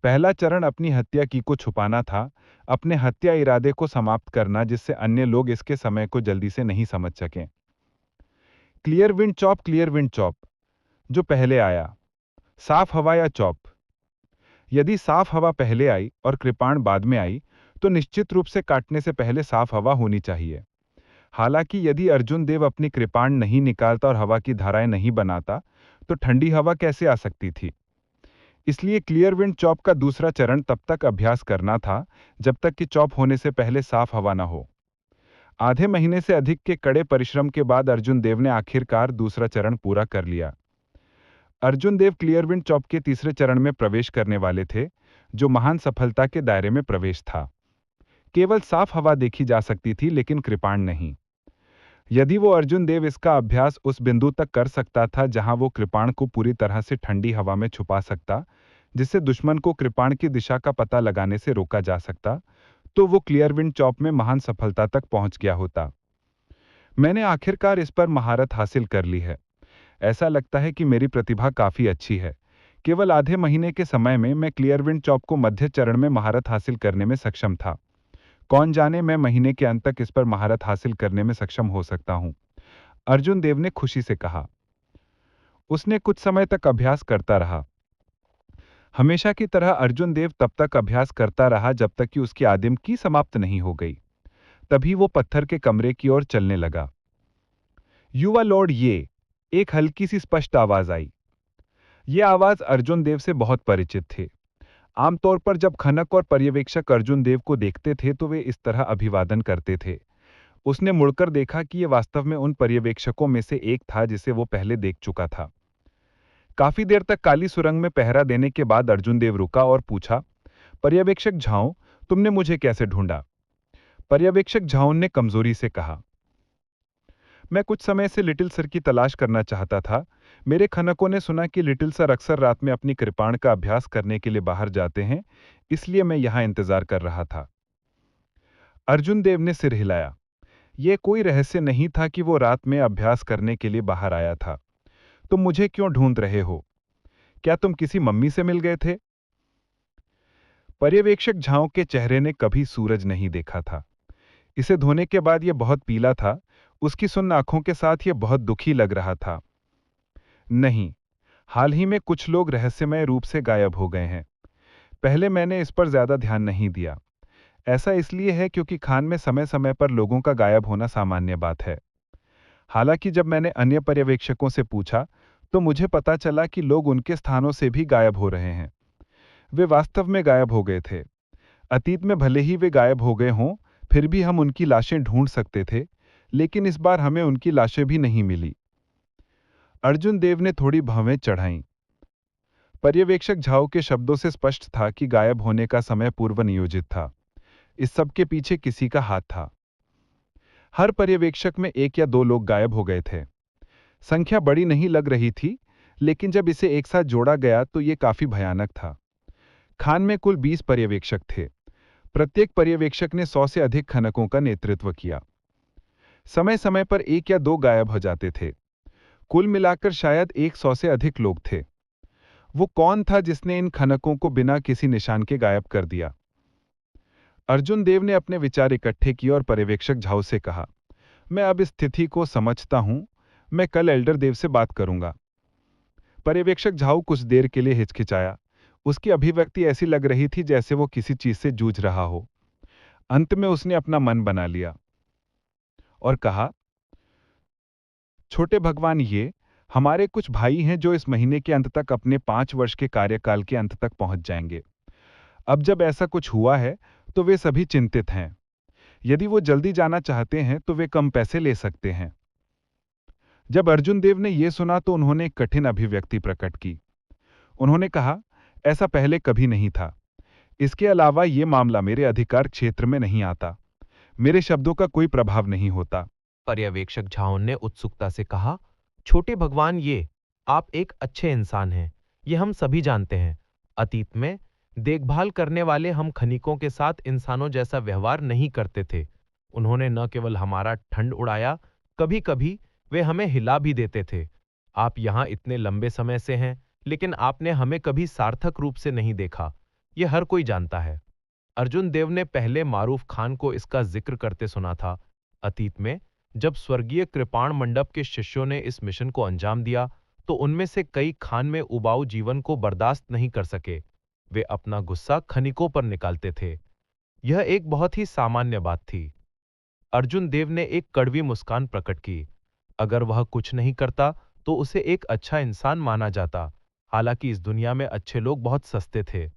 पहला चरण अपनी हत्या की को छुपाना था, अपने हत्या इरादे को समाप्त करना जिससे अन्य लोग इसके समय को जल्दी से नहीं समझ सकें। क्लियर विंड चॉप जो पहले आया, साफ हवा या चॉप। यदि साफ हवा पहले आई और कृपाण बाद में आई तो निश्चित रूप से काटने से पहले साफ हवा होनी चाहिए। हालांकि यदि अर्जुन देव अपनी कृपाण नहीं निकालता और हवा की धाराएं नहीं बनाता तो ठंडी हवा कैसे आ सकती थी। इसलिए क्लियर विंड चॉप का दूसरा चरण तब तक अभ्यास करना था जब तक कि चॉप होने से पहले साफ हवा न हो। आधे महीने से अधिक के कड़े परिश्रम के बाद अर्जुन देव ने आखिरकार दूसरा चरण पूरा कर लिया। अर्जुन देव क्लियर विंड चॉप के तीसरे चरण में प्रवेश करने वाले थे, जो महान सफलता के दायरे में प्रवेश था। केवल साफ हवा देखी जा सकती थी, लेकिन कृपाण नहीं। यदि वो अर्जुन देव इसका अभ्यास उस बिंदु तक कर सकता था जहां वो कृपाण को पूरी तरह से ठंडी हवा में छुपा सकता, जिससे दुश्मन को कृपाण की दिशा का पता लगाने से रोका जा सकता, तो वो क्लियरविंड चॉप में महान सफलता तक पहुंच गया होता। मैंने आखिरकार इस पर महारत हासिल कर ली है। ऐसा लगता है कि मेरी प्रतिभा काफी अच्छी है। केवल आधे महीने के समय में मैं क्लियरविंड चॉप को मध्य चरण में महारत हासिल करने में सक्षम था। कौन जाने मैं महीने के अंत तक इस पर महारत हासिल करने में सक्षम हो सकता हूं, अर्जुन देव ने खुशी से कहा। उसने कुछ समय तक अभ्यास करता रहा। हमेशा की तरह अर्जुन देव तब तक अभ्यास करता रहा जब तक कि उसकी आदिम की समाप्त नहीं हो गई। तभी वो पत्थर के कमरे की ओर चलने लगा। युवा लॉर्ड, ये एक हल्की सी स्पष्ट आवाज आई। ये आवाज अर्जुन देव से बहुत परिचित थे। आमतौर पर जब खनक और पर्यवेक्षक अर्जुन देव को देखते थे तो वे इस तरह अभिवादन करते थे। उसने मुड़कर देखा कि यह वास्तव में उन पर्यवेक्षकों में से एक था जिसे वो पहले देख चुका था। काफी देर तक काली सुरंग में पहरा देने के बाद अर्जुन देव रुका और पूछा, पर्यवेक्षक झाओ, तुमने मुझे कैसे ढूंढा? पर्यवेक्षक झाओ ने कमजोरी से कहा, मैं कुछ समय से लिटिल सर की तलाश करना चाहता था। मेरे खनकों ने सुना कि लिटिल सर अक्सर रात में अपनी कृपाण का अभ्यास करने के लिए बाहर जाते हैं, इसलिए मैं यहां इंतजार कर रहा था। अर्जुन देव ने सिर हिलाया। यह कोई रहस्य नहीं था कि वो रात में अभ्यास करने के लिए बाहर आया था। तुम मुझे क्यों ढूंढ रहे हो? क्या तुम किसी मम्मी से मिल गए थे? पर्यवेक्षक झाओ के चेहरे ने कभी सूरज नहीं देखा था। इसे धोने के बाद यह बहुत पीला था। उसकी सुन्न आंखों के साथ यह बहुत दुखी लग रहा था। नहीं, हाल ही में कुछ लोग रहस्यमय रूप से गायब हो गए हैं। पहले मैंने इस पर ज्यादा ध्यान नहीं दिया। ऐसा इसलिए है क्योंकि खान में समय समय पर लोगों का गायब होना सामान्य बात है। हालांकि जब मैंने अन्य पर्यवेक्षकों से पूछा तो मुझे पता चला कि लोग उनके स्थानों से भी गायब हो रहे हैं। वे वास्तव में गायब हो गए थे। अतीत में भले ही वे गायब हो गए हों, फिर भी हम उनकी लाशें ढूंढ सकते थे, लेकिन इस बार हमें उनकी लाशें भी नहीं मिली। अर्जुन देव ने थोड़ी भवें चढ़ाईं। पर्यवेक्षक झाओ के शब्दों से स्पष्ट था कि गायब होने का समय पूर्व नियोजित था। इस सब के पीछे किसी का हाथ था। हर पर्यवेक्षक में एक या दो लोग गायब हो गए थे। संख्या बड़ी नहीं लग रही थी, लेकिन जब इसे एक साथ जोड़ा गया तो यह काफी भयानक था। खान में कुल 20 पर्यवेक्षक थे। प्रत्येक पर्यवेक्षक ने 100 से अधिक खनकों का नेतृत्व किया। समय समय पर एक या दो गायब हो जाते थे। कुल मिलाकर शायद 100 से अधिक लोग थे। वो कौन था जिसने इन खनकों को बिना किसी निशान के गायब कर दिया? अर्जुन देव ने अपने विचार इकट्ठे किए और पर्यवेक्षक झाओ से कहा, मैं अब इस स्थिति को समझता हूं। मैं कल एल्डर देव से बात करूंगा। पर्यवेक्षक झाओ कुछ देर के लिए हिचकिचाया। उसकी अभिव्यक्ति ऐसी लग रही थी जैसे वो किसी चीज से जूझ रहा हो। अंत में उसने अपना मन बना लिया और कहा, छोटे भगवान, ये हमारे कुछ भाई हैं जो इस महीने के अंत तक अपने 5 वर्ष के कार्यकाल के अंत तक पहुंच जाएंगे। अब जब ऐसा कुछ हुआ है तो वे सभी चिंतित हैं। यदि वो जल्दी जाना चाहते हैं तो वे कम पैसे ले सकते हैं। जब अर्जुन देव ने यह सुना तो उन्होंने एक कठिन अभिव्यक्ति प्रकट की। उन्होंने कहा, ऐसा पहले कभी नहीं था। इसके अलावा यह मामला मेरे अधिकार क्षेत्र में नहीं आता। मेरे शब्दों का कोई प्रभाव नहीं होता। पर्यवेक्षक झाओ ने उत्सुकता से कहा, छोटे भगवान, ये आप एक अच्छे इंसान हैं, ये हम सभी जानते हैं। अतीत में देखभाल करने वाले हम खनिकों के साथ इंसानों जैसा व्यवहार नहीं करते थे। उन्होंने न केवल हमारा ठंड उड़ाया, कभी कभी वे हमें हिला भी देते थे। आप यहाँ इतने लंबे समय से हैं, लेकिन आपने हमें कभी सार्थक रूप से नहीं देखा। यह हर कोई जानता है। अर्जुन देव ने पहले मारूफ खान को इसका जिक्र करते सुना था। अतीत में जब स्वर्गीय कृपाण मंडप के शिष्यों ने इस मिशन को अंजाम दिया तो उनमें से कई खान में उबाऊ जीवन को बर्दाश्त नहीं कर सके। वे अपना गुस्सा खनिकों पर निकालते थे। यह एक बहुत ही सामान्य बात थी। अर्जुन देव ने एक कड़वी मुस्कान प्रकट की। अगर वह कुछ नहीं करता तो उसे एक अच्छा इंसान माना जाता। हालांकि इस दुनिया में अच्छे लोग बहुत सस्ते थे।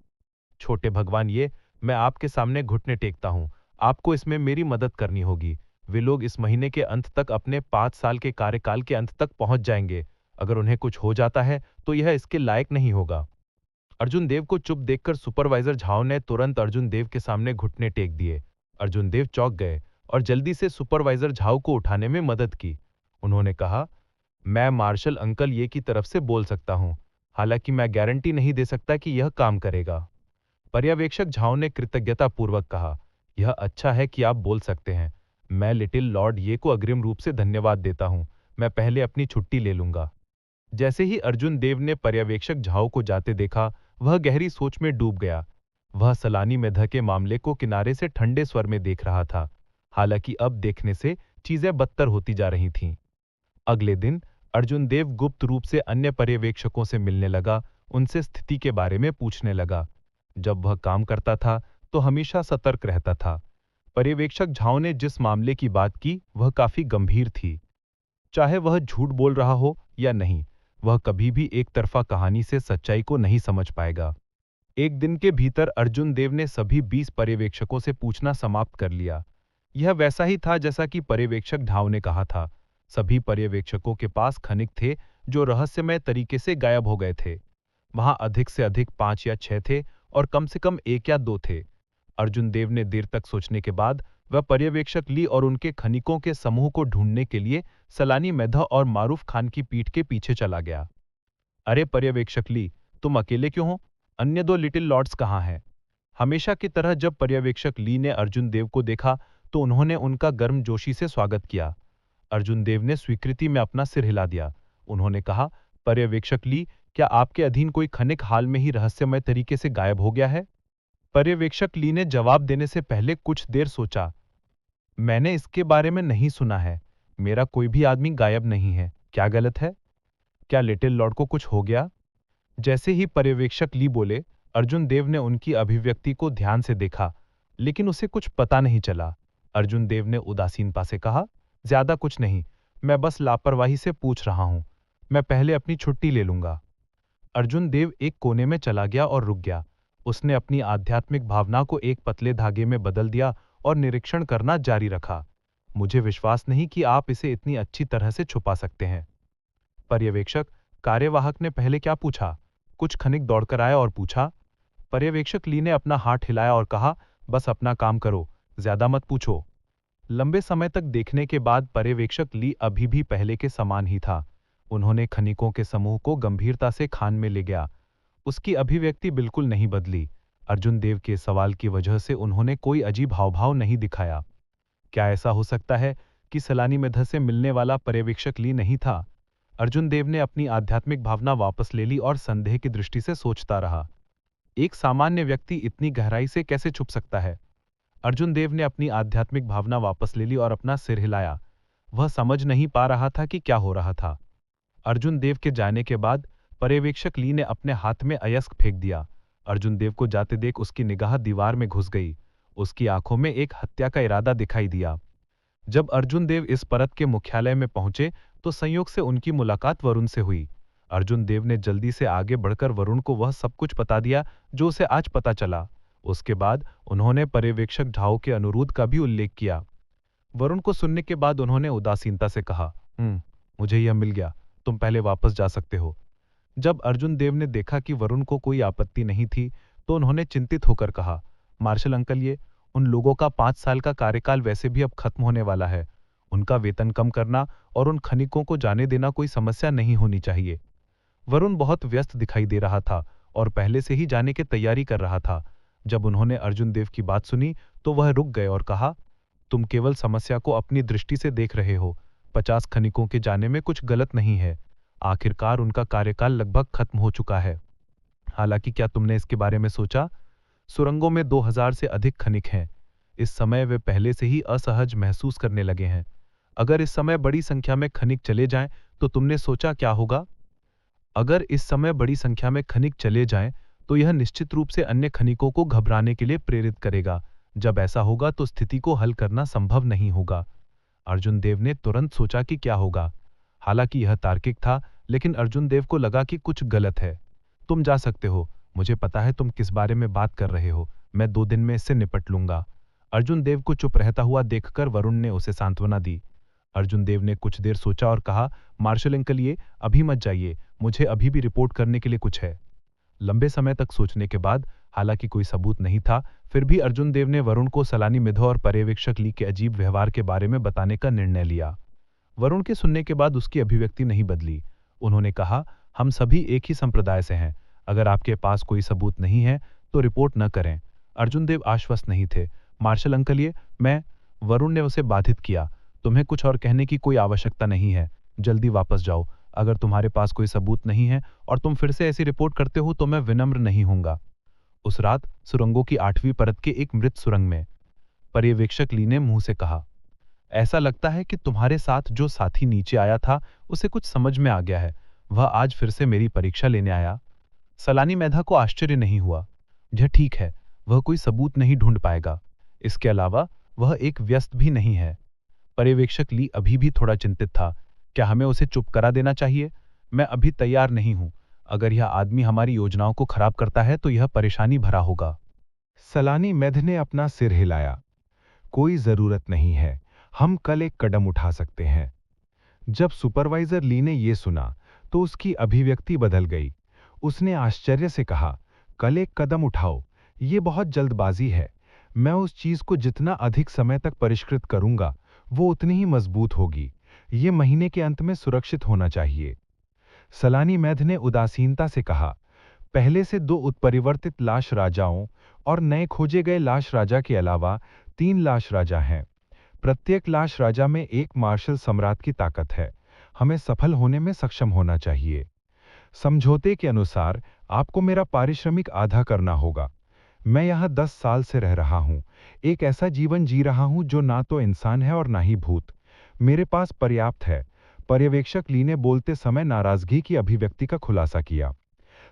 छोटे भगवान, ये मैं आपके सामने घुटने टेकता हूं। आपको इसमें मेरी मदद करनी होगी। वे लोग इस महीने के अंत तक अपने 5 साल के कार्यकाल के अंत तक पहुंच जाएंगे। अगर उन्हें कुछ हो जाता है तो यह इसके लायक नहीं होगा। अर्जुन देव को चुप देखकर सुपरवाइजर झाओ ने तुरंत अर्जुन देव के सामने घुटने टेक दिए। अर्जुन देव चौंक गए और जल्दी से सुपरवाइजर झाओ को उठाने में मदद की। उन्होंने कहा, मैं मार्शल अंकल ये की तरफ से बोल सकता हूं। हालांकि मैं गारंटी नहीं दे सकता कि यह काम करेगा। पर्यवेक्षक झाओ ने कृतज्ञतापूर्वक कहा, यह अच्छा है कि आप बोल सकते हैं। मैं लिटिल लॉर्ड ये को अग्रिम रूप से धन्यवाद देता हूं। मैं पहले अपनी छुट्टी ले लूंगा। जैसे ही अर्जुन देव ने पर्यवेक्षक झाओ को जाते देखा, वह गहरी सोच में डूब गया। वह सलानी मेधा के मामले को किनारे से ठंडे स्वर में देख रहा था। हालांकि अब देखने से चीजें बदतर होती जा रही थीं। अगले दिन अर्जुन देव गुप्त रूप से अन्य पर्यवेक्षकों से मिलने लगा, उनसे स्थिति के बारे में पूछने लगा। जब वह काम करता था तो हमेशा सतर्क रहता था। पर्यवेक्षक झाओ ने जिस मामले की बात की वह काफी गंभीर थी। चाहे वह झूठ बोल रहा हो या नहीं, वह कभी भी एक तरफा कहानी से सच्चाई को नहीं समझ पाएगा। एक दिन के भीतर अर्जुन देव ने सभी 20 पर्यवेक्षकों से पूछना समाप्त कर लिया। यह वैसा ही था जैसा कि पर्यवेक्षक ढाव ने कहा था। सभी पर्यवेक्षकों के पास खनिक थे जो रहस्यमय तरीके से गायब हो गए थे। वहां अधिक से अधिक 5 या 6 थे और कम से कम 1 या 2 थे। अर्जुन देव ने देर तक सोचने के बाद वह पर्यवेक्षक ली और उनके खनिकों के समूह को ढूंढने के लिए सलानी मेधा और मारूफ खान की पीठ के पीछे चला गया। अरे पर्यवेक्षक ली, तुम अकेले क्यों हो? अन्य 2 लिटिल लॉर्ड्स कहाँ हैं? हमेशा की तरह जब पर्यवेक्षक ली ने अर्जुन देव को देखा तो उन्होंने उनका गर्मजोशी से स्वागत किया। अर्जुन देव ने स्वीकृति में अपना सिर हिला दिया। उन्होंने कहा, पर्यवेक्षक ली, क्या आपके अधीन कोई खनिक हाल में ही रहस्यमय तरीके से गायब हो गया है? पर्यवेक्षक ली ने जवाब देने से पहले कुछ देर सोचा। मैंने इसके बारे में नहीं सुना है। मेरा कोई भी आदमी गायब नहीं है। क्या गलत है? क्या लिटिल लॉर्ड को कुछ हो गया? जैसे ही पर्यवेक्षक ली बोले, अर्जुन देव ने उनकी अभिव्यक्ति को ध्यान से देखा, लेकिन उसे कुछ पता नहीं चला। अर्जुन देव ने उदासीनता से कहा, ज्यादा कुछ नहीं, मैं बस लापरवाही से पूछ रहा हूं। मैं पहले अपनी छुट्टी ले लूंगा। अर्जुन देव एक कोने में चला गया और रुक गया। उसने अपनी आध्यात्मिक भावना को एक पतले धागे में बदल दिया और निरीक्षण करना जारी रखा। मुझे विश्वास नहीं कि आप इसे इतनी अच्छी तरह से छुपा सकते हैं। पर्यवेक्षक कार्यवाहक ने पहले क्या पूछा? कुछ खनिक दौड़कर आया और पूछा। पर्यवेक्षक ली ने अपना हाथ हिलाया और कहा, बस अपना काम करो, ज्यादा मत पूछो। लंबे समय तक देखने के बाद पर्यवेक्षक ली अभी भी पहले के समान ही था। उन्होंने खनिकों के समूह को गंभीरता से खान में ले गया। उसकी अभिव्यक्ति बिल्कुल नहीं बदली। अर्जुन देव के सवाल की वजह से उन्होंने कोई अजीब हावभाव नहीं दिखाया। क्या ऐसा हो सकता है कि सलानी मेधा से मिलने वाला पर्यवेक्षक ली नहीं था? अर्जुन देव ने अपनी आध्यात्मिक भावना वापस ले ली और संदेह की दृष्टि से सोचता रहा। एक सामान्य व्यक्ति इतनी गहराई से कैसे छुप सकता है? अर्जुन देव ने अपनी आध्यात्मिक भावना वापस ले ली और अपना सिर हिलाया। वह समझ नहीं पा रहा था कि क्या हो रहा था। अर्जुन देव के जाने के बाद पर्यवेक्षक ली ने अपने हाथ में अयस्क फेंक दिया। अर्जुन देव को जाते देख उसकी निगाह दीवार में घुस गई। उसकी आंखों में एक हत्या का इरादा दिखाई दिया। जब अर्जुन देव इस परत के मुख्यालय में पहुंचे तो संयोग से उनकी मुलाकात वरुण से हुई। अर्जुन देव ने जल्दी से आगे बढ़कर वरुण को वह सब कुछ बता दिया जो उसे आज पता चला। उसके बाद उन्होंने पर्यवेक्षक ढाओ के अनुरोध का भी उल्लेख किया। वरुण को सुनने के बाद उन्होंने उदासीनता से कहा, मुझे यह मिल गया, तुम पहले वापस जा सकते हो। जब अर्जुन देव ने देखा कि वरुण को कोई आपत्ति नहीं थी तो उन्होंने चिंतित होकर कहा, मार्शल अंकल, ये उन लोगों का 5 साल का कार्यकाल वैसे भी अब खत्म होने वाला है। उनका वेतन कम करना और उन खनिकों को जाने देना कोई समस्या नहीं होनी चाहिए। वरुण बहुत व्यस्त दिखाई दे रहा था और पहले से ही जाने की तैयारी कर रहा था। जब उन्होंने अर्जुन देव की बात सुनी तो वह रुक गए और कहा, तुम केवल समस्या को अपनी दृष्टि से देख रहे हो। 50 खनिकों के जाने में कुछ गलत नहीं है। आखिरकार उनका कार्यकाल लगभग खत्म हो चुका है। हालांकि क्या तुमने इसके बारे में सोचा? सुरंगों में 2000 से अधिक खनिक हैं। इस समय वे पहले से ही असहज महसूस करने लगे हैं। अगर इस समय बड़ी संख्या में खनिक चले जाएं तो तुमने सोचा क्या होगा? अगर इस समय बड़ी संख्या में खनिक चले जाएं तो यह निश्चित रूप से अन्य खनिकों को घबराने के लिए प्रेरित करेगा। जब ऐसा होगा तो स्थिति को हल करना संभव नहीं होगा। अर्जुन देव ने तुरंत सोचा कि क्या होगा। हालांकि यह तार्किक था, लेकिन अर्जुन देव को लगा कि कुछ गलत है। तुम जा सकते हो, मुझे पता है तुम किस बारे में बात कर रहे हो। मैं 2 दिन में इससे निपट लूंगा। अर्जुन देव को चुप रहता हुआ देखकर वरुण ने उसे सांत्वना दी। अर्जुन देव ने कुछ देर सोचा और कहा, मार्शल अंकल, ये अभी मत जाइए, मुझे अभी भी रिपोर्ट करने के लिए कुछ है। लंबे समय तक सोचने के बाद, हालांकि कोई सबूत नहीं था, फिर भी अर्जुन देव ने वरुण को सलानी मेधा और पर्यवेक्षक ली के अजीब व्यवहार के बारे में बताने का निर्णय लिया। वरुण के सुनने के बाद उसकी अभिव्यक्ति नहीं बदली। उन्होंने कहा, हम सभी एक ही संप्रदाय से हैं। अगर आपके पास कोई सबूत नहीं है तो रिपोर्ट न करें। अर्जुन देव आश्वस्त नहीं थे। मार्शल अंकल, ये मैं वरुण ने उसे बाधित किया। तुम्हें कुछ और कहने की कोई आवश्यकता नहीं है। जल्दी वापस जाओ। अगर तुम्हारे पास कोई सबूत नहीं है और तुम फिर से ऐसी रिपोर्ट करते हो तो मैं विनम्र नहीं होऊंगा। उस रात सुरंगों की 8वीं परत के एक मृत सुरंग में पर्यवेक्षक ली ने मुंह से कहा, ऐसा लगता है कि तुम्हारे साथ जो साथी नीचे आया था उसे कुछ समझ में आ गया है। वह आज फिर से मेरी परीक्षा लेने आया। सलानी मेधा को आश्चर्य नहीं हुआ। यह ठीक है, वह कोई सबूत नहीं ढूंढ पाएगा। इसके अलावा वह एक व्यस्त भी नहीं है। पर्यवेक्षक ली अभी भी थोड़ा चिंतित था। क्या हमें उसे चुप करा देना चाहिए? मैं अभी तैयार नहीं हूं। अगर यह आदमी हमारी योजनाओं को खराब करता है तो यह परेशानी भरा होगा। सलानी मेध ने अपना सिर हिलाया। कोई जरूरत नहीं है, हम कल एक कदम उठा सकते हैं। जब सुपरवाइजर ली ने यह सुना तो उसकी अभिव्यक्ति बदल गई। उसने आश्चर्य से कहा, कल एक कदम उठाओ, ये बहुत जल्दबाजी है। मैं उस चीज को जितना अधिक समय तक परिष्कृत करूंगा वो उतनी ही मजबूत होगी। ये महीने के अंत में सुरक्षित होना चाहिए। सलानी मेध ने उदासीनता से कहा, पहले से 2 उत्परिवर्तित लाश राजाओं और नए खोजे गए लाश राजा के अलावा 3 लाश राजा हैं। प्रत्येक लाश राजा में एक मार्शल सम्राट की ताकत है। हमें सफल होने में सक्षम होना चाहिए। समझौते के अनुसार आपको मेरा पारिश्रमिक आधा करना होगा। मैं यहाँ 10 साल से रह रहा हूँ, एक ऐसा जीवन जी रहा हूँ जो ना तो इंसान है और ना ही भूत। मेरे पास पर्याप्त है। पर्यवेक्षक ली ने बोलते समय नाराजगी की अभिव्यक्ति का खुलासा किया।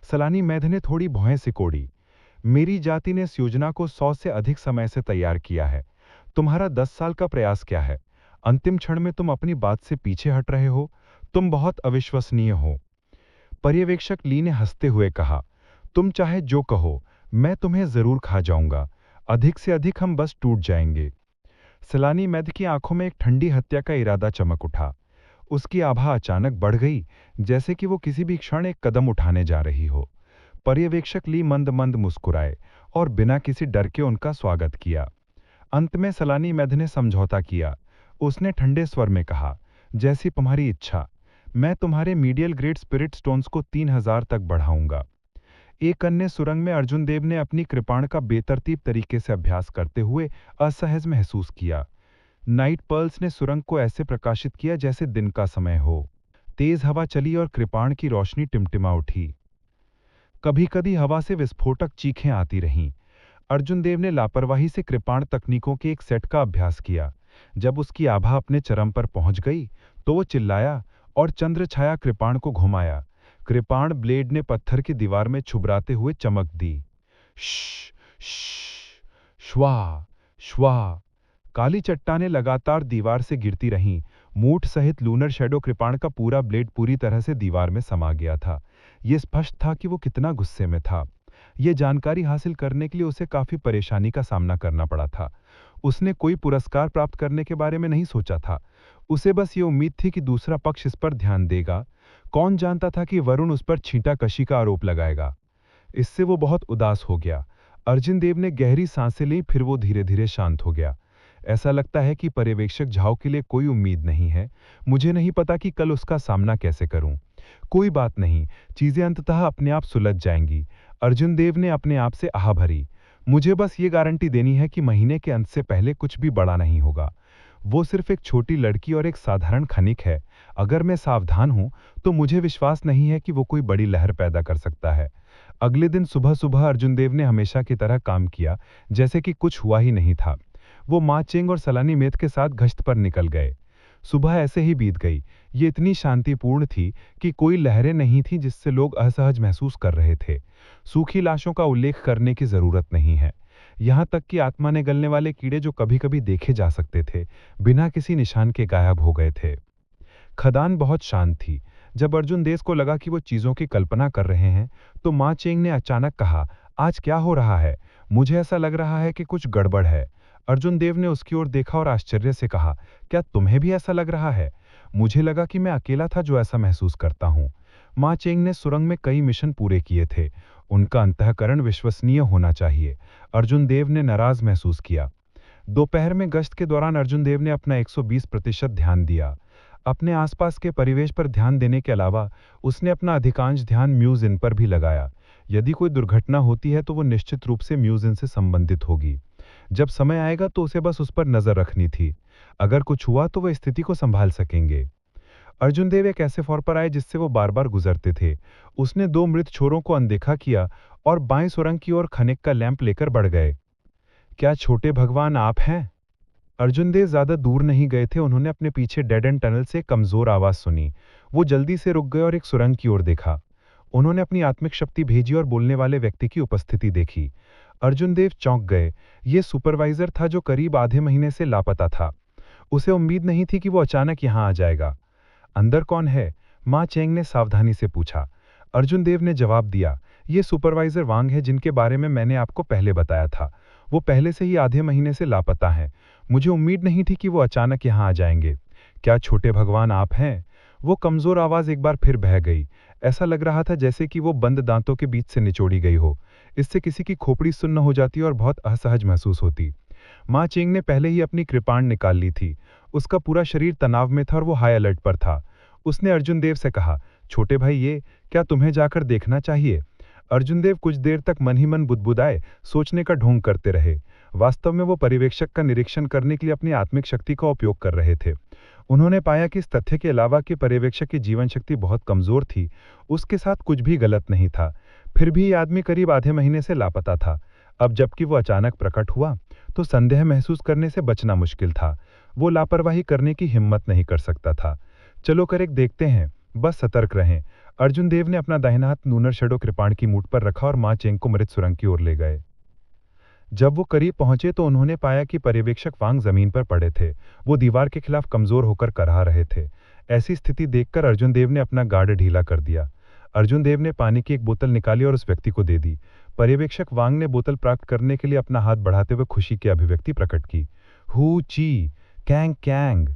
सलानी मेध ने थोड़ी भौहें सिकोड़ी। मेरी जाति ने इस योजना को 100 से अधिक समय से तैयार किया है। तुम्हारा 10 साल का प्रयास क्या है? अंतिम क्षण में तुम अपनी बात से पीछे हट रहे हो। तुम बहुत अविश्वसनीय हो। पर्यवेक्षक ली ने हंसते हुए कहा, तुम चाहे जो कहो, मैं तुम्हें जरूर खा जाऊंगा। अधिक से अधिक हम बस टूट जाएंगे। सलानी मेध की आंखों में एक ठंडी हत्या का इरादा चमक उठा। उसकी आभा अचानक बढ़ गई, जैसे कि वो किसी भी क्षण एक कदम उठाने जा रही हो। पर्यवेक्षक ली मंद मंद मुस्कुराए और बिना किसी डर के उनका स्वागत किया। अंत में सलानी मेध ने समझौता किया। उसने ठंडे स्वर में कहा, जैसी तुम्हारी इच्छा। मैं तुम्हारे मीडियल ग्रेड स्पिरिट स्टोन्स को 3000 तक बढ़ाऊंगा। एक अन्य सुरंग में अर्जुन देव ने अपनी कृपाण का बेतरतीब तरीके से अभ्यास करते हुए असहज महसूस किया। नाइट पर्ल्स ने सुरंग को ऐसे प्रकाशित किया जैसे दिन का समय हो। तेज हवा चली और कृपाण की रोशनी टिमटिमा उठी। कभी कभी हवा से विस्फोटक चीखें आती रहीं। अर्जुन देव ने लापरवाही से कृपाण तकनीकों के एक सेट का अभ्यास किया। जब उसकी आभा अपने चरम पर पहुंच गई तो वो चिल्लाया और चंद्र छाया कृपाण को घुमाया। कृपाण ब्लेड ने पत्थर की दीवार में छुबराते हुए चमक दी। श्वा श्वा। काली चट्टानें लगातार दीवार से गिरती रहीं। मूठ सहित लूनर शैडो कृपाण का पूरा ब्लेड पूरी तरह से दीवार में समा गया था। यह स्पष्ट था कि वो कितना गुस्से में था। यह जानकारी हासिल करने के लिए उसे काफी परेशानी का सामना करना पड़ा था। उसने कोई पुरस्कार प्राप्त करने के बारे में नहीं सोचा था। उसे बस ये उम्मीद थी कि दूसरा पक्ष इस पर ध्यान देगा। कौन जानता था कि वरुण उस पर छींटाकशी का आरोप लगाएगा। इससे वो बहुत उदास हो गया। अर्जुन देव ने गहरी सांसें ली, फिर वो धीरे धीरे शांत हो गया। ऐसा लगता है कि पर्यवेक्षक झाओ के लिए कोई उम्मीद नहीं है। मुझे नहीं पता कि कल उसका सामना कैसे करूं। कोई बात नहीं, चीजें अंततः अपने आप सुलझ जाएंगी। अर्जुन देव ने अपने आप से आह भरी। मुझे बस ये गारंटी देनी है कि महीने के अंत से पहले कुछ भी बड़ा नहीं होगा। वो सिर्फ एक छोटी लड़की और एक साधारण खनिक है। अगर मैं सावधान हूं तो मुझे विश्वास नहीं है कि वो कोई बड़ी लहर पैदा कर सकता है। अगले दिन सुबह सुबह अर्जुन देव ने हमेशा की तरह काम किया, जैसे कि कुछ हुआ ही नहीं था। वो मा चेंग और सलानी मेद के साथ गश्त पर निकल गए। सुबह ऐसे ही बीत गई। ये इतनी शांतिपूर्ण थी कि कोई लहरें नहीं थीं जिससे लोग असहज महसूस कर रहे थे। सूखी लाशों का उल्लेख करने की जरूरत नहीं है। यहाँ तक कि आत्मा ने गलने वाले कीड़े जो कभी कभी देखे जा सकते थे, बिना किसी निशान के गायब हो गए थे। खदान बहुत शांत थी। जब अर्जुन देव को लगा कि वो चीजों की कल्पना कर रहे हैं, तो माँ चेंग ने अचानक कहा, आज क्या हो रहा है? मुझे ऐसा लग रहा है कि कुछ गड़बड़ है। अर्जुन देव ने उसकी ओर देखा और आश्चर्य से कहा, क्या तुम्हें भी ऐसा लग रहा है? मुझे लगा कि मैं अकेला था जो ऐसा महसूस करता हूँ। माँ चेंग ने सुरंग में कई मिशन पूरे किए थे। उनका अंतःकरण विश्वसनीय होना चाहिए। अर्जुन देव ने नाराज महसूस किया। दोपहर में गश्त के दौरान अर्जुन देव ने अपना 120% ध्यान दिया। अपने आसपास के परिवेश पर ध्यान देने के अलावा उसने अपना अधिकांश ध्यान म्यूज इन पर भी लगाया। यदि कोई दुर्घटना होती है तो वो निश्चित रूप से म्यूज इन से संबंधित होगी। जब समय आएगा तो उसे बस उस पर नजर रखनी थी। अगर कुछ हुआ तो वह स्थिति को संभाल सकेंगे। अर्जुन देव एक ऐसे फौर पर आए जिससे वो बार बार गुजरते थे। उसने दो मृत छोरों को अनदेखा किया और बाएं सुरंग की ओर खनिक का लैंप लेकर बढ़ गए। क्या छोटे भगवान आप हैं? अर्जुन देव ज्यादा दूर नहीं गए थे। उन्होंने अपने पीछे डेड एंड टनल से कमजोर आवाज सुनी। वो जल्दी से रुक गए और एक सुरंग की ओर देखा। उन्होंने अपनी आत्मिक शक्ति भेजी और बोलने वाले व्यक्ति की उपस्थिति देखी। अर्जुन देव चौंक गए। ये सुपरवाइजर था जो करीब आधे महीने से लापता था। उसे उम्मीद नहीं थी कि वो अचानक यहाँ आ जाएगा। अंदर कौन है? माँ चेंग ने सावधानी से पूछा। अर्जुन देव ने जवाब दिया, ये सुपरवाइजर वांग है जिनके बारे में मैंने आपको पहले बताया था। वो पहले से ही आधे महीने से लापता हैं। मुझे उम्मीद नहीं थी कि वो अचानक यहाँ आ जाएंगे। क्या छोटे भगवान आप हैं? वो कमजोर आवाज एक बार फिर बह गई। ऐसा लग रहा था जैसे कि वो बंद दांतों के बीच से निचोड़ी गई हो। इससे किसी की खोपड़ी सुन्न हो जाती और बहुत असहज महसूस होती। माँ चेंग ने पहले ही अपनी कृपाण निकाल ली थी। उसका पूरा शरीर तनाव में था और वो हाई अलर्ट पर था। उसने अर्जुन देव से कहा, छोटे भाई, ये क्या तुम्हें जाकर देखना चाहिए? अर्जुन देव कुछ देर तक मन ही मन बुदबुदाए सोचने का ढोंग करते रहे। वास्तव में वो पर्यवेक्षक का निरीक्षण करने के लिए अपनी आत्मिक शक्ति का उपयोग कर रहे थे। उन्होंने पाया कि इस तथ्य के अलावा कि पर्यवेक्षक की जीवन शक्ति बहुत कमजोर थी, उसके साथ कुछ भी गलत नहीं था। फिर भी ये आदमी करीब आधे महीने से लापता था। अब जबकि वो अचानक प्रकट हुआ तो संदेह महसूस करने से बचना मुश्किल था। वो लापरवाही करने की हिम्मत नहीं कर सकता था। चलो कर एक देखते हैं, बस सतर्क रहें। अर्जुन देव ने अपना दाहिना हाथ नूनर शैडो कृपाण की मूठ पर रखा और माँ चेंग को मृत सुरंग की ओर ले गए। जब वो करीब पहुंचे तो उन्होंने पाया कि पर्यवेक्षक वांग जमीन पर पड़े थे। वो दीवार के खिलाफ कमजोर होकर कराह रहे थे। ऐसी स्थिति देखकर अर्जुन देव ने अपना गार्ड ढीला कर दिया। अर्जुन देव ने पानी की एक बोतल निकाली और उस व्यक्ति को दे दी। पर्यवेक्षक वांग ने बोतल प्राप्त करने के लिए अपना हाथ बढ़ाते हुए खुशी की अभिव्यक्ति प्रकट की। हु ची कैंग कैंग।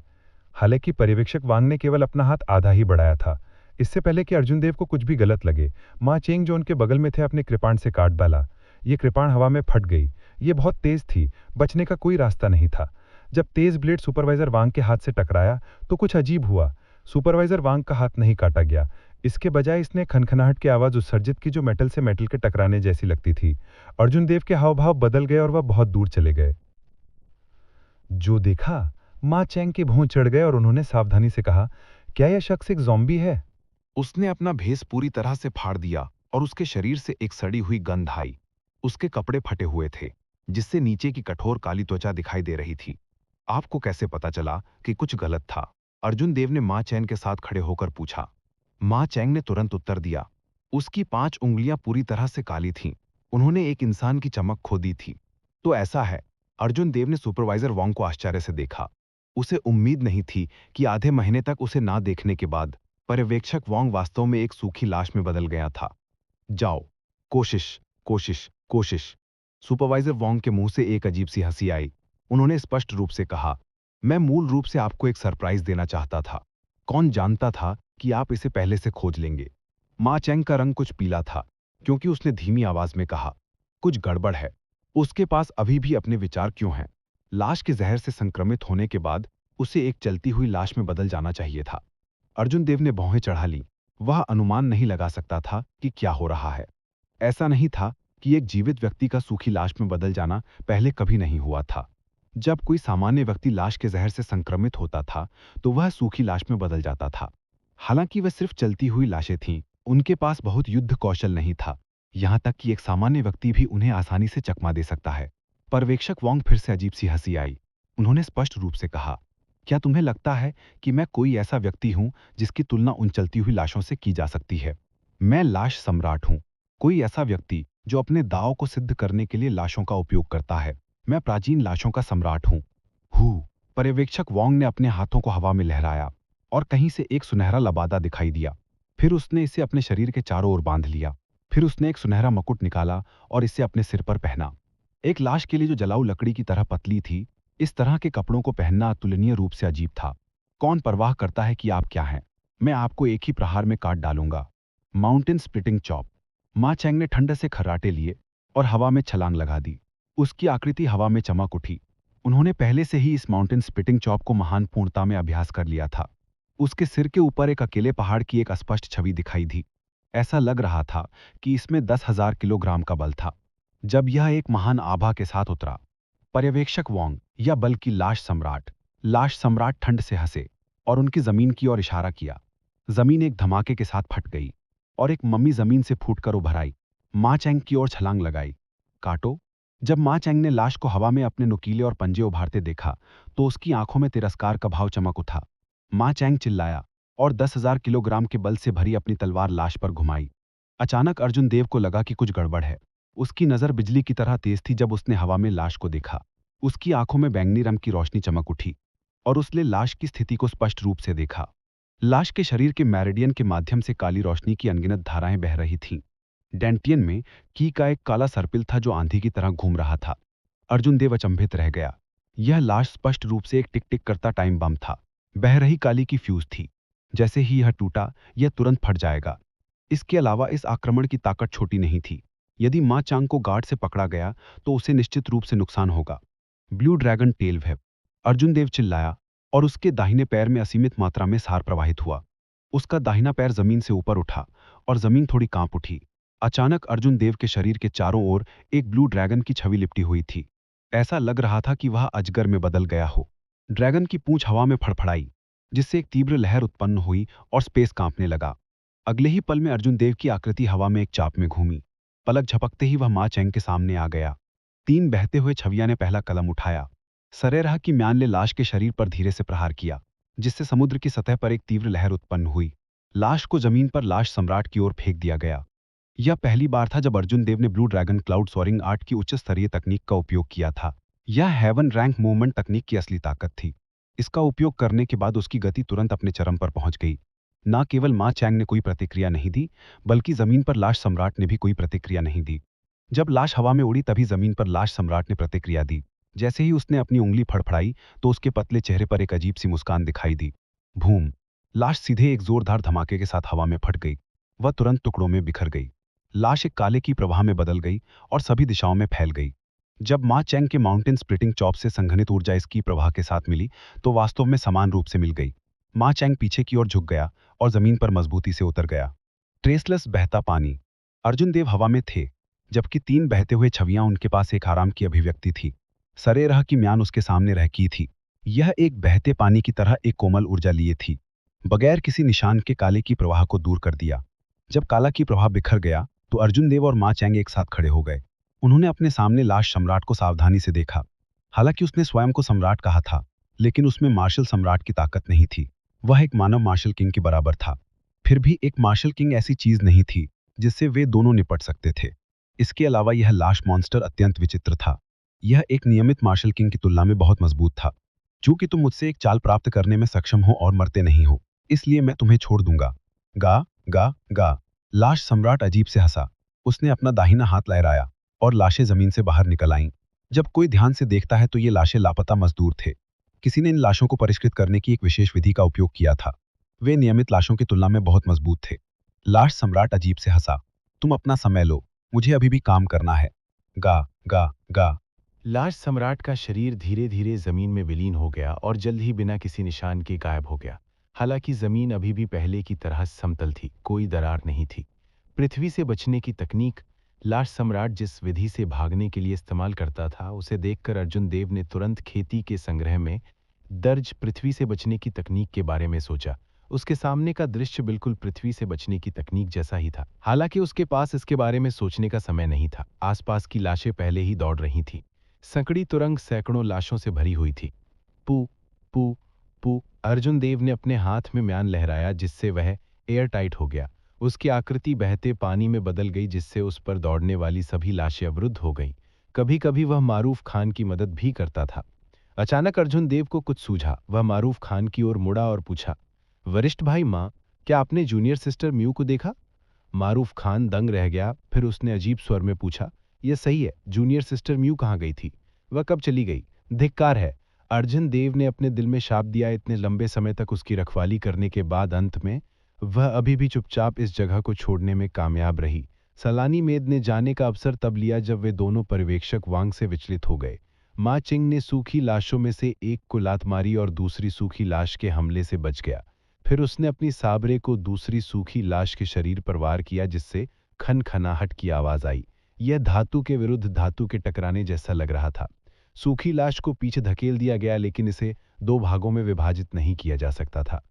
हालांकि पर्यवेक्षक वांग ने केवल अपना हाथ आधा ही बढ़ाया था। इससे पहले कि अर्जुन देव को कुछ भी गलत लगे, माँ चेंग जो उनके बगल में थे अपने कृपाण से काट डाला। ये कृपाण हवा में फट गई। ये बहुत तेज थी, बचने का कोई रास्ता नहीं था। जब तेज ब्लेड सुपरवाइजर वांग के हाथ से टकराया तो कुछ अजीब हुआ। सुपरवाइजर वांग का हाथ नहीं काटा गया। इसके बजाय इसने खनखनाहट की आवाज उत्सर्जित की जो मेटल से मेटल के टकराने जैसी लगती थी। अर्जुन देव के हाव भाव बदल गए और वह बहुत दूर चले गए। जो देखा, माँ चेंग के भौं चढ़ गए और उन्होंने सावधानी से कहा, क्या यह शख्स एक ज़ॉम्बी है? उसने अपना भेस पूरी तरह से फाड़ दिया और उसके शरीर से एक सड़ी हुई गंध आई। उसके कपड़े फटे हुए थे, जिससे नीचे की कठोर काली त्वचा दिखाई दे रही थी। आपको कैसे पता चला कि कुछ गलत था? अर्जुन देव ने माँ चैंग के साथ खड़े होकर पूछा। माँ चैंग ने तुरंत उत्तर दिया। उसकी 5 उंगलियां पूरी तरह से काली थीं। उन्होंने एक इंसान की चमक खो दी थी। तो ऐसा है? अर्जुन देव ने सुपरवाइजर वांग को आश्चर्य से देखा। उसे उम्मीद नहीं थी कि आधे महीने तक उसे ना देखने के बाद पर्यवेक्षक वांग वास्तव में एक सूखी लाश में बदल गया था। जाओ, कोशिश कोशिश कोशिश। सुपरवाइजर वांग के मुंह से एक अजीब सी हंसी आई। उन्होंने स्पष्ट रूप से कहा, मैं मूल रूप से आपको एक सरप्राइज देना चाहता था। कौन जानता था कि आप इसे पहले से खोज लेंगे? माँ चैंग का रंग कुछ पीला था, क्योंकि उसने धीमी आवाज में कहा, कुछ गड़बड़ है। उसके पास अभी भी अपने विचार क्यों हैं? लाश के जहर से संक्रमित होने के बाद उसे एक चलती हुई लाश में बदल जाना चाहिए था। अर्जुन देव ने भौहें चढ़ा ली। वह अनुमान नहीं लगा सकता था कि क्या हो रहा है। ऐसा नहीं था कि एक जीवित व्यक्ति का सूखी लाश में बदल जाना पहले कभी नहीं हुआ था। जब कोई सामान्य व्यक्ति लाश के जहर से संक्रमित होता था तो वह सूखी लाश में बदल जाता था। हालांकि वह सिर्फ चलती हुई लाशें थीं, उनके पास बहुत युद्ध कौशल नहीं था। यहां तक कि एक सामान्य व्यक्ति भी उन्हें आसानी से चकमा दे सकता है। पर्यवेक्षक वांग फिर से अजीब सी हंसी आई। उन्होंने स्पष्ट रूप से कहा, क्या तुम्हें लगता है कि मैं कोई ऐसा व्यक्ति हूं जिसकी तुलना उन चलती हुई लाशों से की जा सकती है? मैं लाश सम्राट हूं, कोई ऐसा व्यक्ति जो अपने दांव को सिद्ध करने के लिए लाशों का उपयोग करता है। मैं प्राचीन लाशों का सम्राट हूं। हु। पर्यवेक्षक वांग ने अपने हाथों को हवा में लहराया और कहीं से एक सुनहरा लबादा दिखाई दिया। फिर उसने इसे अपने शरीर के चारों ओर बांध लिया। फिर उसने एक सुनहरा मुकुट निकाला और इसे अपने सिर पर पहना। एक लाश के लिए जो जलाऊ लकड़ी की तरह पतली थी, इस तरह के कपड़ों को पहनना अतुलनीय रूप से अजीब था। कौन परवाह करता है कि आप क्या हैं? मैं आपको एक ही प्रहार में काट डालूंगा। Mountain splitting chop. माँ चैंग ने ठंड से खर्राटे लिए और हवा में छलांग लगा दी। उसकी आकृति हवा में चमक उठी। उन्होंने पहले से ही इस माउंटेन स्प्लिटिंग चॉप को महान पूर्णता में अभ्यास कर लिया था। उसके सिर के ऊपर एक अकेले पहाड़ की एक अस्पष्ट छवि दिखाई दी। ऐसा लग रहा था कि इसमें 10,000 किलोग्राम का बल था। जब यह एक महान आभा के साथ उतरा, पर्यवेक्षक वोंग या बल्कि लाश सम्राट ठंड से हंसे और उनकी जमीन की ओर इशारा किया। जमीन एक धमाके के साथ फट गई और एक मम्मी जमीन से फूटकर उभर आई। माँ चैंग की ओर छलांग लगाई। काटो। जब माँ चैंग ने लाश को हवा में अपने नुकीले और पंजे उभारते देखा तो उसकी आंखों में तिरस्कार का भाव चमक उठा। माँ चैंग चिल्लाया और 10,000 किलोग्राम के बल से भरी अपनी तलवार लाश पर घुमाई। अचानक अर्जुन देव को लगा कि कुछ गड़बड़ है। उसकी नजर बिजली की तरह तेज थी जब उसने हवा में लाश को देखा। उसकी आंखों में बैंगनी रंग की रोशनी चमक उठी और उसने लाश की स्थिति को स्पष्ट रूप से देखा। लाश के शरीर के मैरिडियन के माध्यम से काली रोशनी की अनगिनत धाराएं बह रही थीं। डेंटियन में की का एक काला सर्पिल था जो आंधी की तरह घूम रहा था। अर्जुन देव अचंभित रह गया। यह लाश स्पष्ट रूप से एक टिक टिक करता टाइम बम था। बह रही काली की फ्यूज थी। जैसे ही यह टूटा यह तुरंत फट जाएगा। इसके अलावा इस आक्रमण की ताकत छोटी नहीं थी। यदि माँ चांग को गार्ड से पकड़ा गया तो उसे निश्चित रूप से नुकसान होगा। Blue dragon tail web. Arjun Dev चिल्लाया और उसके दाहिने पैर में असीमित मात्रा में सार प्रवाहित हुआ। उसका दाहिना पैर जमीन से ऊपर उठा और जमीन थोड़ी कांप उठी। अचानक अर्जुन देव के शरीर के चारों ओर एक ब्लू ड्रैगन की छवि लिपटी हुई थी। ऐसा लग रहा था कि वह अजगर में बदल गया हो। ड्रैगन की पूंछ हवा में फड़फड़ाई, जिससे एक तीव्र लहर उत्पन्न हुई और स्पेस कांपने लगा। अगले ही पल में अर्जुन देव की आकृति हवा में एक चाप में घूमी। पलक झपकते ही वह माँ चैंग के सामने आ गया। 3 बहते हुए छवियां ने पहला कदम उठाया। सरेराह की म्यान ने लाश के शरीर पर धीरे से प्रहार किया, जिससे समुद्र की सतह पर एक तीव्र लहर उत्पन्न हुई। लाश को जमीन पर लाश सम्राट की ओर फेंक दिया गया। यह पहली बार था जब अर्जुन देव ने ब्लू ड्रैगन क्लाउड सोअरिंग आर्ट की उच्च स्तरीय तकनीक का उपयोग किया था। यह हेवन रैंक मूवमेंट तकनीक की असली ताकत थी। इसका उपयोग करने के बाद उसकी गति तुरंत अपने चरम पर पहुंच गई। न केवल माँ चैंग ने कोई प्रतिक्रिया नहीं दी, बल्कि जमीन पर लाश सम्राट ने भी कोई प्रतिक्रिया नहीं दी। जब लाश हवा में उड़ी तभी जमीन पर लाश सम्राट ने प्रतिक्रिया दी। जैसे ही उसने अपनी उंगली फड़फड़ाई तो उसके पतले चेहरे पर एक अजीब सी मुस्कान दिखाई दी। भूम। लाश सीधे एक जोरदार धमाके के साथ हवा में फट गई। वह तुरंत टुकड़ों में बिखर गई। लाश एक काले की प्रवाह में बदल गई और सभी दिशाओं में फैल गई। जब माँ चैंग के माउंटेन स्प्लिटिंग चॉप से संघनित ऊर्जा इसकी प्रवाह के साथ मिली तो वास्तव में समान रूप से मिल गई। माँ चैंग पीछे की ओर झुक गया और जमीन पर मजबूती से उतर गया। ट्रेसलेस बहता पानी। अर्जुन देव हवा में थे, जबकि 3 बहते हुए छवियां उनके पास एक आराम की अभिव्यक्ति थी। सरेराह की म्यान उसके सामने रह की थी। यह एक बहते पानी की तरह एक कोमल ऊर्जा लिए थी, बगैर किसी निशान के काले की प्रवाह को दूर कर दिया। जब काला की प्रवाह बिखर गया तो अर्जुन देव और माँ चैंग एक साथ खड़े हो गए। उन्होंने अपने सामने लाश सम्राट को सावधानी से देखा। हालांकि उसने स्वयं को सम्राट कहा था, लेकिन उसमें मार्शल सम्राट की ताकत नहीं थी। वह एक मानव मार्शल किंग के बराबर था। फिर भी एक मार्शल किंग ऐसी चीज नहीं थी जिससे वे दोनों निपट सकते थे। इसके अलावा यह लाश मॉन्स्टर अत्यंत विचित्र था। यह एक नियमित मार्शल किंग की तुलना में बहुत मजबूत था। चूंकि तुम मुझसे एक चाल प्राप्त करने में सक्षम हो और मरते नहीं हो, इसलिए मैं तुम्हें छोड़ दूंगा। गा गा गा। लाश सम्राट अजीब से हंसा। उसने अपना दाहिना हाथ लहराया और लाशें जमीन से बाहर निकल आईं। जब कोई ध्यान से देखता है तो ये लाशें लापता मजदूर थे। किसी ने इन लाशों को परिष्कृत करने की एक विशेष विधि का उपयोग किया था। वे नियमित लाशों की तुलना में बहुत मजबूत थे। लाश सम्राट अजीब से हंसा। तुम अपना समय लो, मुझे अभी भी काम करना है। गा गा गा। लाश सम्राट का शरीर धीरे धीरे जमीन में विलीन हो गया और जल्द ही बिना किसी निशान के गायब हो गया। हालांकि जमीन अभी भी पहले की तरह समतल थी, कोई दरार नहीं थी। पृथ्वी से बचने की तकनीक लाश सम्राट जिस विधि से भागने के लिए इस्तेमाल करता था, उसे देखकर अर्जुन देव ने तुरंत खेती के संग्रह में दर्ज पृथ्वी से बचने की तकनीक के बारे में सोचा। उसके सामने का दृश्य बिल्कुल पृथ्वी से बचने की तकनीक जैसा ही था। हालांकि उसके पास इसके बारे में सोचने का समय नहीं था। आसपास की लाशें पहले ही दौड़ रही थीं। संकड़ी तुरंग सैकड़ों लाशों से भरी हुई थी। पू पू पू। अर्जुन देव ने अपने हाथ में म्यान लहराया, जिससे वह एयर टाइट हो गया। उसकी आकृति बहते पानी में बदल गई, जिससे उस पर दौड़ने वाली सभी लाशें अवरुद्ध हो गईं। कभी कभी वह मारूफ खान की मदद भी करता था। अचानक अर्जुन देव को कुछ सूझा। वह मारूफ खान की ओर मुड़ा और पूछा, वरिष्ठ भाई माँ, क्या आपने जूनियर सिस्टर म्यू को देखा? मारूफ खान दंग रह गया। फिर उसने अजीब स्वर में पूछा, यह सही है, जूनियर सिस्टर म्यू कहाँ गई थी? वह कब चली गई? धिक्कार है। अर्जुन देव ने अपने दिल में शाप दिया। इतने लंबे समय तक उसकी रखवाली करने के बाद अंत में वह अभी भी चुपचाप इस जगह को छोड़ने में कामयाब रही। सलानी मेद ने जाने का अवसर तब लिया जब वे दोनों पर्यवेक्षक वांग से विचलित हो गए। माँ चिंग ने सूखी लाशों में से एक को लात मारी और दूसरी सूखी लाश के हमले से बच गया। फिर उसने अपनी साबरे को दूसरी सूखी लाश के शरीर पर वार किया, जिससे खनखनाहट की आवाज आई। यह धातु के विरुद्ध धातु के टकराने जैसा लग रहा था। सूखी लाश को पीछे धकेल दिया गया, लेकिन इसे दो भागों में विभाजित नहीं किया जा सकता था।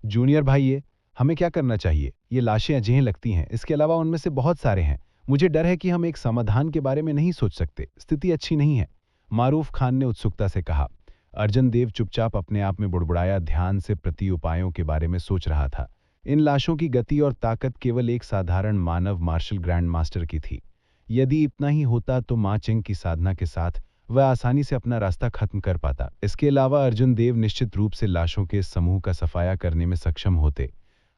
जूनियर भाई, ये हमें क्या करना चाहिए? ये लाशें अजैब लगती हैं, इसके अलावा उनमें से बहुत सारे हैं। मुझे डर है कि हम एक समाधान के बारे में नहीं सोच सकते, स्थिति अच्छी नहीं है, मारूफ खान ने उत्सुकता से कहा। अर्जुन देव चुपचाप अपने आप में बुड़बुड़ाया, ध्यान से प्रति उपायों के बारे में सोच रहा था। इन लाशों की गति और ताकत केवल एक साधारण मानव मार्शल ग्रैंड मास्टर की थी। यदि इतना ही होता तो मा चेंग की साधना के साथ वह आसानी से अपना रास्ता खत्म कर पाता। इसके अलावा अर्जुन देव निश्चित रूप से लाशों के इस समूह का सफाया करने में सक्षम होते।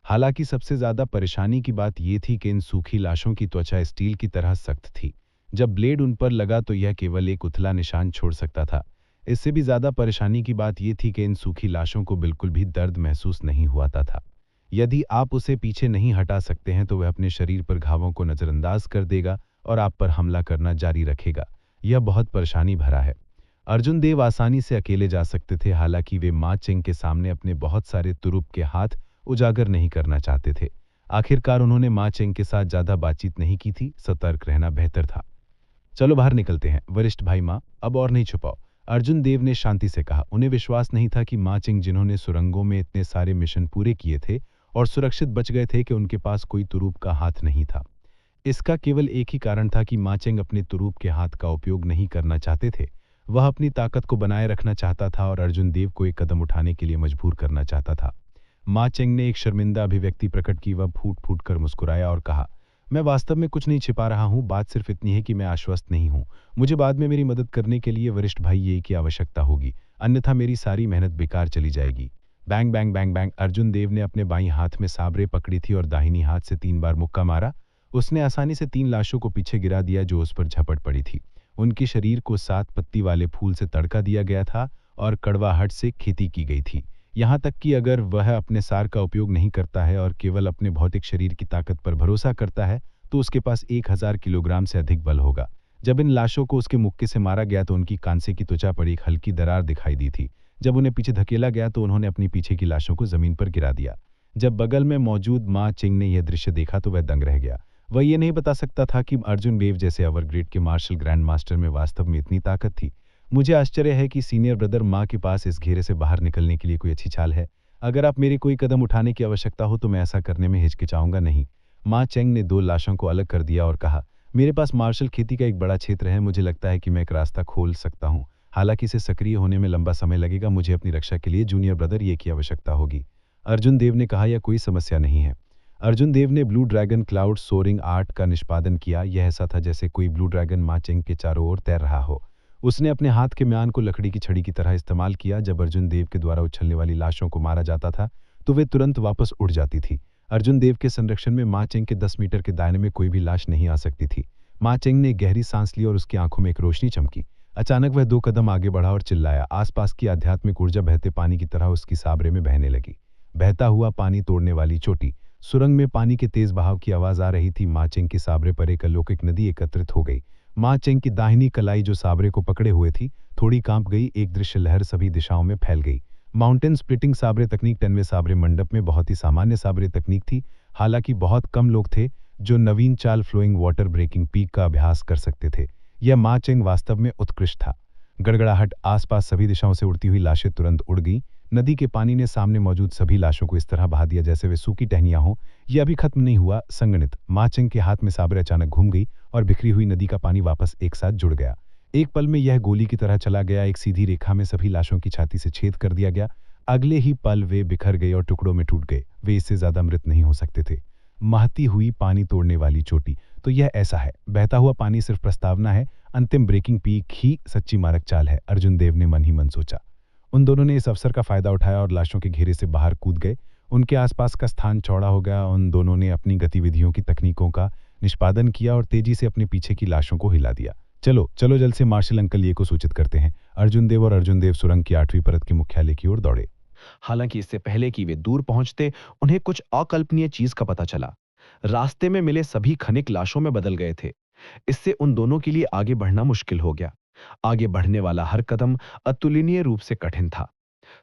हालांकि सबसे ज्यादा परेशानी की बात यह थी कि इन सूखी लाशों की त्वचा स्टील की तरह सख्त थी। जब ब्लेड उन पर लगा तो यह केवल एक उथला निशान छोड़ सकता था। इससे भी ज्यादा परेशानी की बात यह थी कि इन सूखी लाशों को बिल्कुल भी दर्द महसूस नहीं हुआता था। यदि आप उसे पीछे नहीं हटा सकते हैं तो वह अपने शरीर पर घावों को नजरअंदाज कर देगा और आप पर हमला करना जारी रखेगा। यह बहुत परेशानी भरा है। अर्जुन देव आसानी से अकेले जा सकते थे, हालांकि वे मा चेंग के सामने अपने बहुत सारे तुरुप के हाथ उजागर नहीं करना चाहते थे। आखिरकार उन्होंने मा चेंग के साथ ज्यादा बातचीत नहीं की थी, सतर्क रहना बेहतर था। चलो बाहर निकलते हैं वरिष्ठ भाई माँ, अब और नहीं छुपाओ, अर्जुन देव ने शांति से कहा। उन्हें विश्वास नहीं था कि मा चेंग, जिन्होंने सुरंगों में इतने सारे मिशन पूरे किए थे और सुरक्षित बच गए थे, कि उनके पास कोई तुरूप का हाथ नहीं था। इसका केवल एक ही कारण था कि मा चेंग अपने तुरूप के हाथ का उपयोग नहीं करना चाहते थे। वह अपनी ताकत को बनाए रखना चाहता था और अर्जुन देव को एक कदम उठाने के लिए मजबूर करना चाहता था। मा चेंग ने एक शर्मिंदा अभिव्यक्ति प्रकट की। वह फूट फूट कर मुस्कुराया और कहा, मैं वास्तव में कुछ नहीं छिपा रहा हूं, बात सिर्फ इतनी है कि मैं आश्वस्त नहीं हूं। मुझे बाद में मेरी मदद करने के लिए वरिष्ठ भाई ये की आवश्यकता होगी, अन्यथा मेरी सारी मेहनत बेकार चली जाएगी। Bang bang bang bang. Arjun Dev ने अपने बाईं हाथ में साबरे पकड़ी थी और दाहिनी हाथ से 3 बार मुक्का मारा। उसने आसानी से 3 लाशों को पीछे गिरा दिया जो उस पर झपट पड़ी थी। उनके शरीर को 7 पत्ती वाले फूल से तड़का दिया गया था और कड़वाहट से खेती की गई थी। यहाँ तक कि अगर वह अपने सार का उपयोग नहीं करता है और केवल अपने भौतिक शरीर की ताकत पर भरोसा करता है तो उसके पास 1000 किलोग्राम से अधिक बल होगा। जब इन लाशों को उसके मुक्के से मारा गया तो उनकी कांसे की त्वचा पर एक हल्की दरार दिखाई दी थी। जब उन्हें पीछे धकेला गया तो उन्होंने अपनी पीछे की लाशों को जमीन पर गिरा दिया। जब बगल में मौजूद मा चेंग ने यह दृश्य देखा तो वह दंग रह गया। वह ये नहीं बता सकता था कि अर्जुन देव जैसे एवरग्रेड के मार्शल ग्रैंड मास्टर में वास्तव में इतनी ताकत थी। मुझे आश्चर्य है कि सीनियर ब्रदर माँ के पास इस घेरे से बाहर निकलने के लिए कोई अच्छी चाल है। अगर आप मेरे कोई कदम उठाने की आवश्यकता हो तो मैं ऐसा करने में हिचकिचाऊंगा नहीं। मा चेंग ने 2 लाशों को अलग कर दिया और कहा, मेरे पास मार्शल खेती का एक बड़ा क्षेत्र है, मुझे लगता है कि मैं एक रास्ता खोल सकता हूँ। हालांकि इसे सक्रिय होने में लंबा समय लगेगा। मुझे अपनी रक्षा के लिए जूनियर ब्रदर ये की आवश्यकता होगी। अर्जुन देव ने कहा, यह कोई समस्या नहीं है। अर्जुन देव ने blue dragon cloud soaring art का निष्पादन किया। यह ऐसा था जैसे कोई ब्लू ड्रैगन मा चेंग के चारों ओर तैर रहा हो। उसने अपने हाथ के म्यान को लकड़ी की छड़ी की तरह इस्तेमाल किया। जब अर्जुन देव के द्वारा उछलने वाली लाशों को मारा जाता था तो वे तुरंत वापस उड़ जाती थी। अर्जुन देव के संरक्षण में मा चेंग के 10 मीटर के दायरे में कोई भी लाश नहीं आ सकती थी। मा चेंग ने गहरी सांस ली और उसकी आंखों में एक रोशनी चमकी। अचानक वह 2 कदम आगे बढ़ा और चिल्लाया। आसपास की आध्यात्मिक ऊर्जा बहते पानी की तरह उसकी साबरे में बहने लगी। बहता हुआ पानी तोड़ने वाली चोटी। सुरंग में पानी के तेज बहाव की आवाज आ रही थी। मा चेंग की साबरे पर एक अलौकिक नदी एकत्रित हो गई। मा चेंग की दाहिनी कलाई जो साबरे को पकड़े हुए थी थोड़ी कांप गई। एक दृश्य लहर सभी दिशाओं में फैल गई। माउंटेन स्प्लिटिंग साबरे तकनीक 10वें साबरे मंडप में बहुत ही सामान्य साबरे तकनीक थी। हालांकि बहुत कम लोग थे जो नवीन चाल फ्लोइंग वाटर ब्रेकिंग पीक का अभ्यास कर सकते थे। यह मा चेंग वास्तव में उत्कृष्ट था। गड़गड़ाहट। आसपास सभी दिशाओं से उड़ती हुई लाशें तुरंत उड़ गईं। नदी के पानी ने सामने मौजूद सभी लाशों को इस तरह बहा दिया जैसे वे सूखी टहनियां हों। यह अभी खत्म नहीं हुआ। संगणित। मा चेंग के हाथ में साबरे अचानक घूम गई और बिखरी हुई नदी का पानी वापस एक साथ जुड़ गया। एक पल में यह गोली की तरह चला गया। एक सीधी रेखा में सभी लाशों की छाती से छेद कर दिया गया। अगले ही पल वे बिखर गए और टुकड़ों में टूट गए। वे इससे ज्यादा मृत नहीं हो सकते थे। महती हुई पानी तोड़ने वाली चोटी। तो यह ऐसा है। बहता हुआ पानी सिर्फ प्रस्तावना है, अंतिम ब्रेकिंग पीक ही सच्ची मारक चाल है, अर्जुन देव ने मन ही मन सोचा। उन दोनों ने इस अवसर का फायदा उठाया और लाशों के घेरे से बाहर कूद गए। उनके आसपास का स्थान चौड़ा हो गया। उन दोनों ने अपनी गतिविधियों की तकनीकों का निष्पादन किया और तेजी से अपने पीछे की लाशों को हिला दिया। चलो चलो जल्द से मार्शल अंकल ये को सूचित करते हैं। अर्जुन देव और अर्जुन देव सुरंग की 8वीं परत के मुख्यालय की ओर दौड़े। हालांकि इससे पहले कि वे दूर पहुंचते उन्हें कुछ अकल्पनीय चीज का पता चला। रास्ते में मिले सभी खनिक लाशों में बदल गए थे। इससे उन दोनों के लिए आगे बढ़ना मुश्किल हो गया। आगे बढ़ने वाला हर कदम अतुलनीय रूप से कठिन था।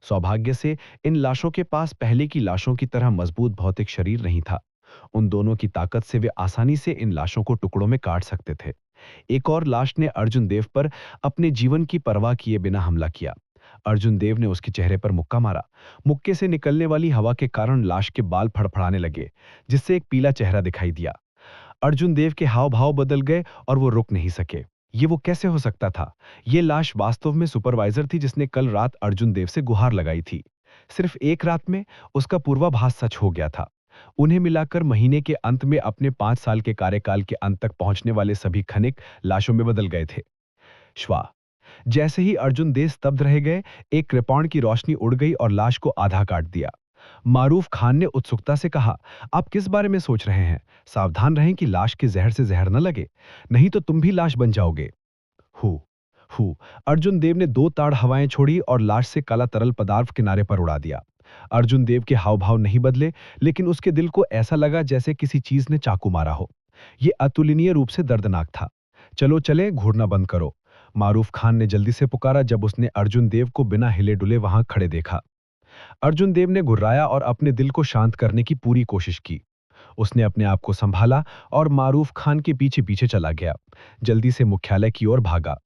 सौभाग्य से इन लाशों के पास पहले की लाशों की तरह मजबूत भौतिक शरीर नहीं था। उन दोनों की ताकत से वे आसानी से इन लाशों को टुकड़ों में काट सकते थे। एक और लाश ने अर्जुन देव पर अपने जीवन की परवाह किए बिना हमला किया। अर्जुन देव ने उसके चेहरे पर मुक्का मारा। मुक्के से निकलने वाली हवा के कारण लाश के बाल फड़फड़ाने लगे, जिससे एक पीला चेहरा दिखाई दिया। अर्जुन देव के हाव भाव बदल गए और वो रुक नहीं सके। ये वो कैसे हो सकता था? ये लाश वास्तव में सुपरवाइजर थी जिसने कल रात अर्जुन देव से गुहार लगाई थी। सिर्फ एक रात में उसका पूर्वाभास सच हो गया था। उन्हें मिलाकर महीने के अंत में अपने 5 साल के कार्यकाल के अंत तक पहुंचने वाले सभी खनिक लाशों में बदल गए थे। श्वा जैसे ही अर्जुन देव स्तब्ध रह गए, एक कृपाण की रोशनी उड़ गई और लाश को आधा काट दिया। मारूफ खान ने उत्सुकता से कहा, आप किस बारे में सोच रहे हैं? सावधान रहें कि लाश के जहर से जहर न लगे, नहीं तो तुम भी लाश बन जाओगे। हु हु अर्जुन देव ने 2 ताड़ हवाएं छोड़ी और लाश से काला तरल पदार्थ किनारे पर उड़ा दिया। अर्जुन देव के हाव भाव नहीं बदले, लेकिन उसके दिल को ऐसा लगा जैसे किसी चीज ने चाकू मारा हो। यह अतुलनीय रूप से दर्दनाक था। चलो चले, घूरना बंद करो, मारूफ खान ने जल्दी से पुकारा जब उसने अर्जुन देव को बिना हिले डुले वहां खड़े देखा। अर्जुन देव ने घुर्राया और अपने दिल को शांत करने की पूरी कोशिश की। उसने अपने आप को संभाला और मारूफ खान के पीछे पीछे चला गया। जल्दी से मुख्यालय की ओर भागा।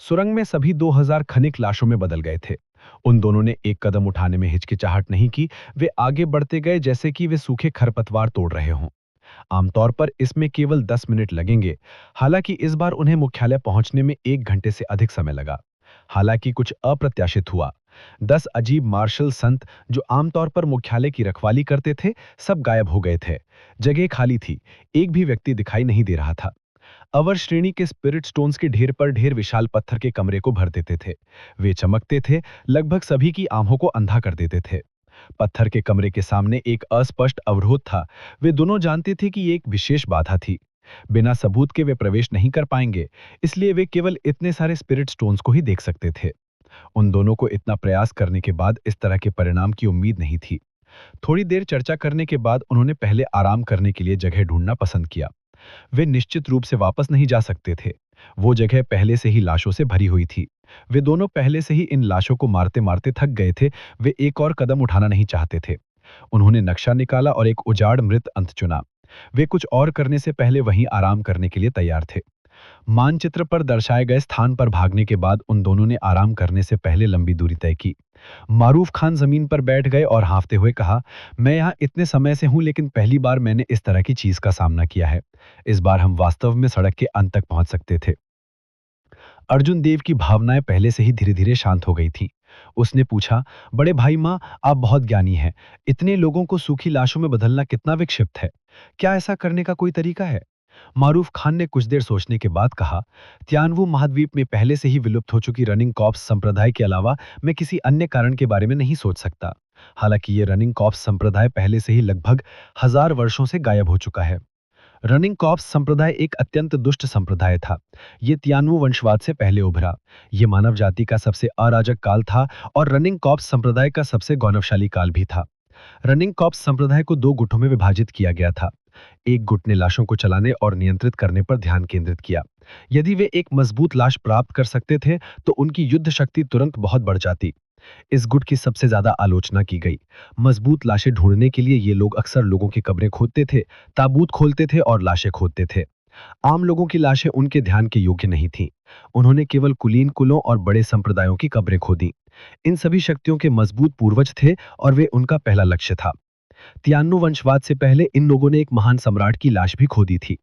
सुरंग में सभी 2000 खनिक लाशों में बदल गए थे। उन दोनों ने एक कदम उठाने में हिचकिचाहट नहीं की। वे आगे बढ़ते गए जैसे कि वे सूखे खरपतवार तोड़ रहे हों। आमतौर पर इसमें केवल 10 मिनट लगेंगे, हालांकि इस बार उन्हें मुख्यालय पहुंचने में 1 घंटे से अधिक समय लगा। हालांकि कुछ अप्रत्याशित हुआ। 10 अजीब मार्शल संत जो आमतौर पर मुख्यालय की रखवाली करते थे, सब गायब हो गए थे। जगह खाली थी, एक भी व्यक्ति दिखाई नहीं दे रहा था। अवर श्रेणी के स्पिरिट स्टोन्स के ढेर पर ढेर विशाल पत्थर के कमरे को भर देते थे। वे चमकते थे, लगभग सभी की आंखों को अंधा कर देते थे। पत्थर के कमरे के सामने एक अस्पष्ट अवरोध था। वे दोनों जानते थे कि एक विशेष बाधा थी। बिना सबूत के वे प्रवेश नहीं कर पाएंगे, इसलिए वे केवल इतने सारे स्पिरिट स्टोन्स को ही देख सकते थे। उन दोनों को इतना प्रयास करने के बाद इस तरह के परिणाम की उम्मीद नहीं थी। थोड़ी देर चर्चा करने के बाद उन्होंने पहले आराम करने के लिए जगह ढूंढना पसंद किया। वे निश्चित रूप से वापस नहीं जा सकते थे। वो जगह पहले से ही लाशों से भरी हुई थी। वे दोनों पहले से ही इन लाशों को मारते मारते थक गए थे। वे एक और कदम उठाना नहीं चाहते थे। उन्होंने नक्शा निकाला और एक उजाड़ मृत अंत चुना। वे कुछ और करने से पहले वहीं आराम करने के लिए तैयार थे। मानचित्र पर दर्शाए गए स्थान पर भागने के बाद उन दोनों ने आराम करने से पहले लंबी दूरी तय की। मारूफ खान जमीन पर बैठ गए और हाँफते हुए कहा, मैं यहाँ इतने समय से हूं, लेकिन पहली बार मैंने इस तरह की चीज का सामना किया है। इस बार हम वास्तव में सड़क के अंत तक पहुंच सकते थे। अर्जुन देव की भावनाएं पहले से ही धीरे धीरे शांत हो गई थीं। उसने पूछा, बड़े भाई माँ, आप बहुत ज्ञानी हैं। इतने लोगों को सूखी लाशों में बदलना कितना विक्षिप्त है। क्या ऐसा करने का कोई तरीका है? मारूफ खान ने कुछ देर सोचने के बाद कहा, तियानवू महाद्वीप में पहले से ही विलुप्त हो चुकी रनिंग कॉप्स संप्रदाय के अलावा मैं किसी अन्य कारण के बारे में नहीं सोच सकता। हालांकि ये रनिंग कॉप्स संप्रदाय पहले से ही लगभग 1000 वर्षों से गायब हो चुका है। रनिंग कॉप्स संप्रदाय एक अत्यंत दुष्ट संप्रदाय था। ये तियानवू वंशवाद से पहले उभरा। ये मानव जाति का सबसे अराजक काल था और रनिंग कॉप्स संप्रदाय का सबसे गौरवशाली काल भी था। रनिंग कॉप्स संप्रदाय को 2 गुटों में विभाजित किया गया था। एक गुट ने लाशों को चलाने और नियंत्रित करने पर ध्यान केंद्रित किया। यदि वे एक मजबूत लाश प्राप्त कर सकते थे तो उनकी युद्ध शक्ति तुरंत बहुत बढ़ जाती। इस गुट की सबसे ज्यादा आलोचना की गई। मजबूत लाशें ढूंढने के लिए ये लोग अक्सर लोगों की कब्रें खोदते थे, ताबूत खोलते थे और लाशें खोदते थे। आम लोगों की लाशें उनके ध्यान के योग्य नहीं थीं। उन्होंने केवल कुलीन कुलों और बड़े संप्रदायों की कब्रें खोदी। इन सभी शक्तियों के मजबूत पूर्वज थे और वे उनका पहला लक्ष्य था। तियान्नु वंशवाद से पहले इन लोगों ने एक महान सम्राट की लाश भी खोदी थी।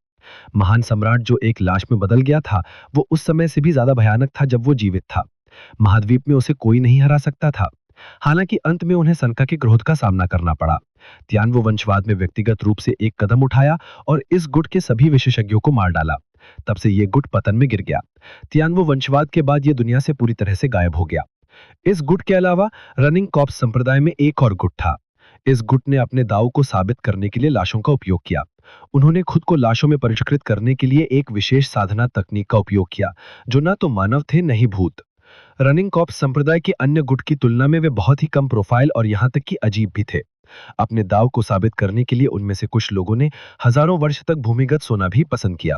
महान सम्राट जो एक लाश में बदल गया था, वो उस समय से भी ज्यादा भयानक था जब वो जीवित था। महाद्वीप में उसे कोई नहीं हरा सकता था। हालांकि अंत में उन्हें संका के क्रोध का सामना करना पड़ा। तियान्वू वंशवाद में व्यक्तिगत रूप से एक कदम उठाया और इस गुट के सभी विशेषज्ञों को मार डाला। तब से ये गुट पतन में गिर गया। तियान्वू वंशवाद के बाद ये दुनिया से पूरी तरह से गायब हो गया। इस गुट के अलावा रनिंग कॉप्स संप्रदाय में एक और गुट था। इस गुट ने अपने दाव को साबित करने के लिए लाशों का उपयोग किया। उन्होंने खुद को लाशों में परिष्कृत करने के लिए एक विशेष साधना तकनीक का उपयोग किया, जो न तो मानव थे न ही भूत। रनिंग कॉप्स संप्रदाय के अन्य गुट की तुलना में वे बहुत ही कम प्रोफाइल और यहां तक कि अजीब भी थे। अपने दाव को साबित करने के लिए उनमें से कुछ लोगों ने हजारों वर्ष तक भूमिगत सोना भी पसंद किया।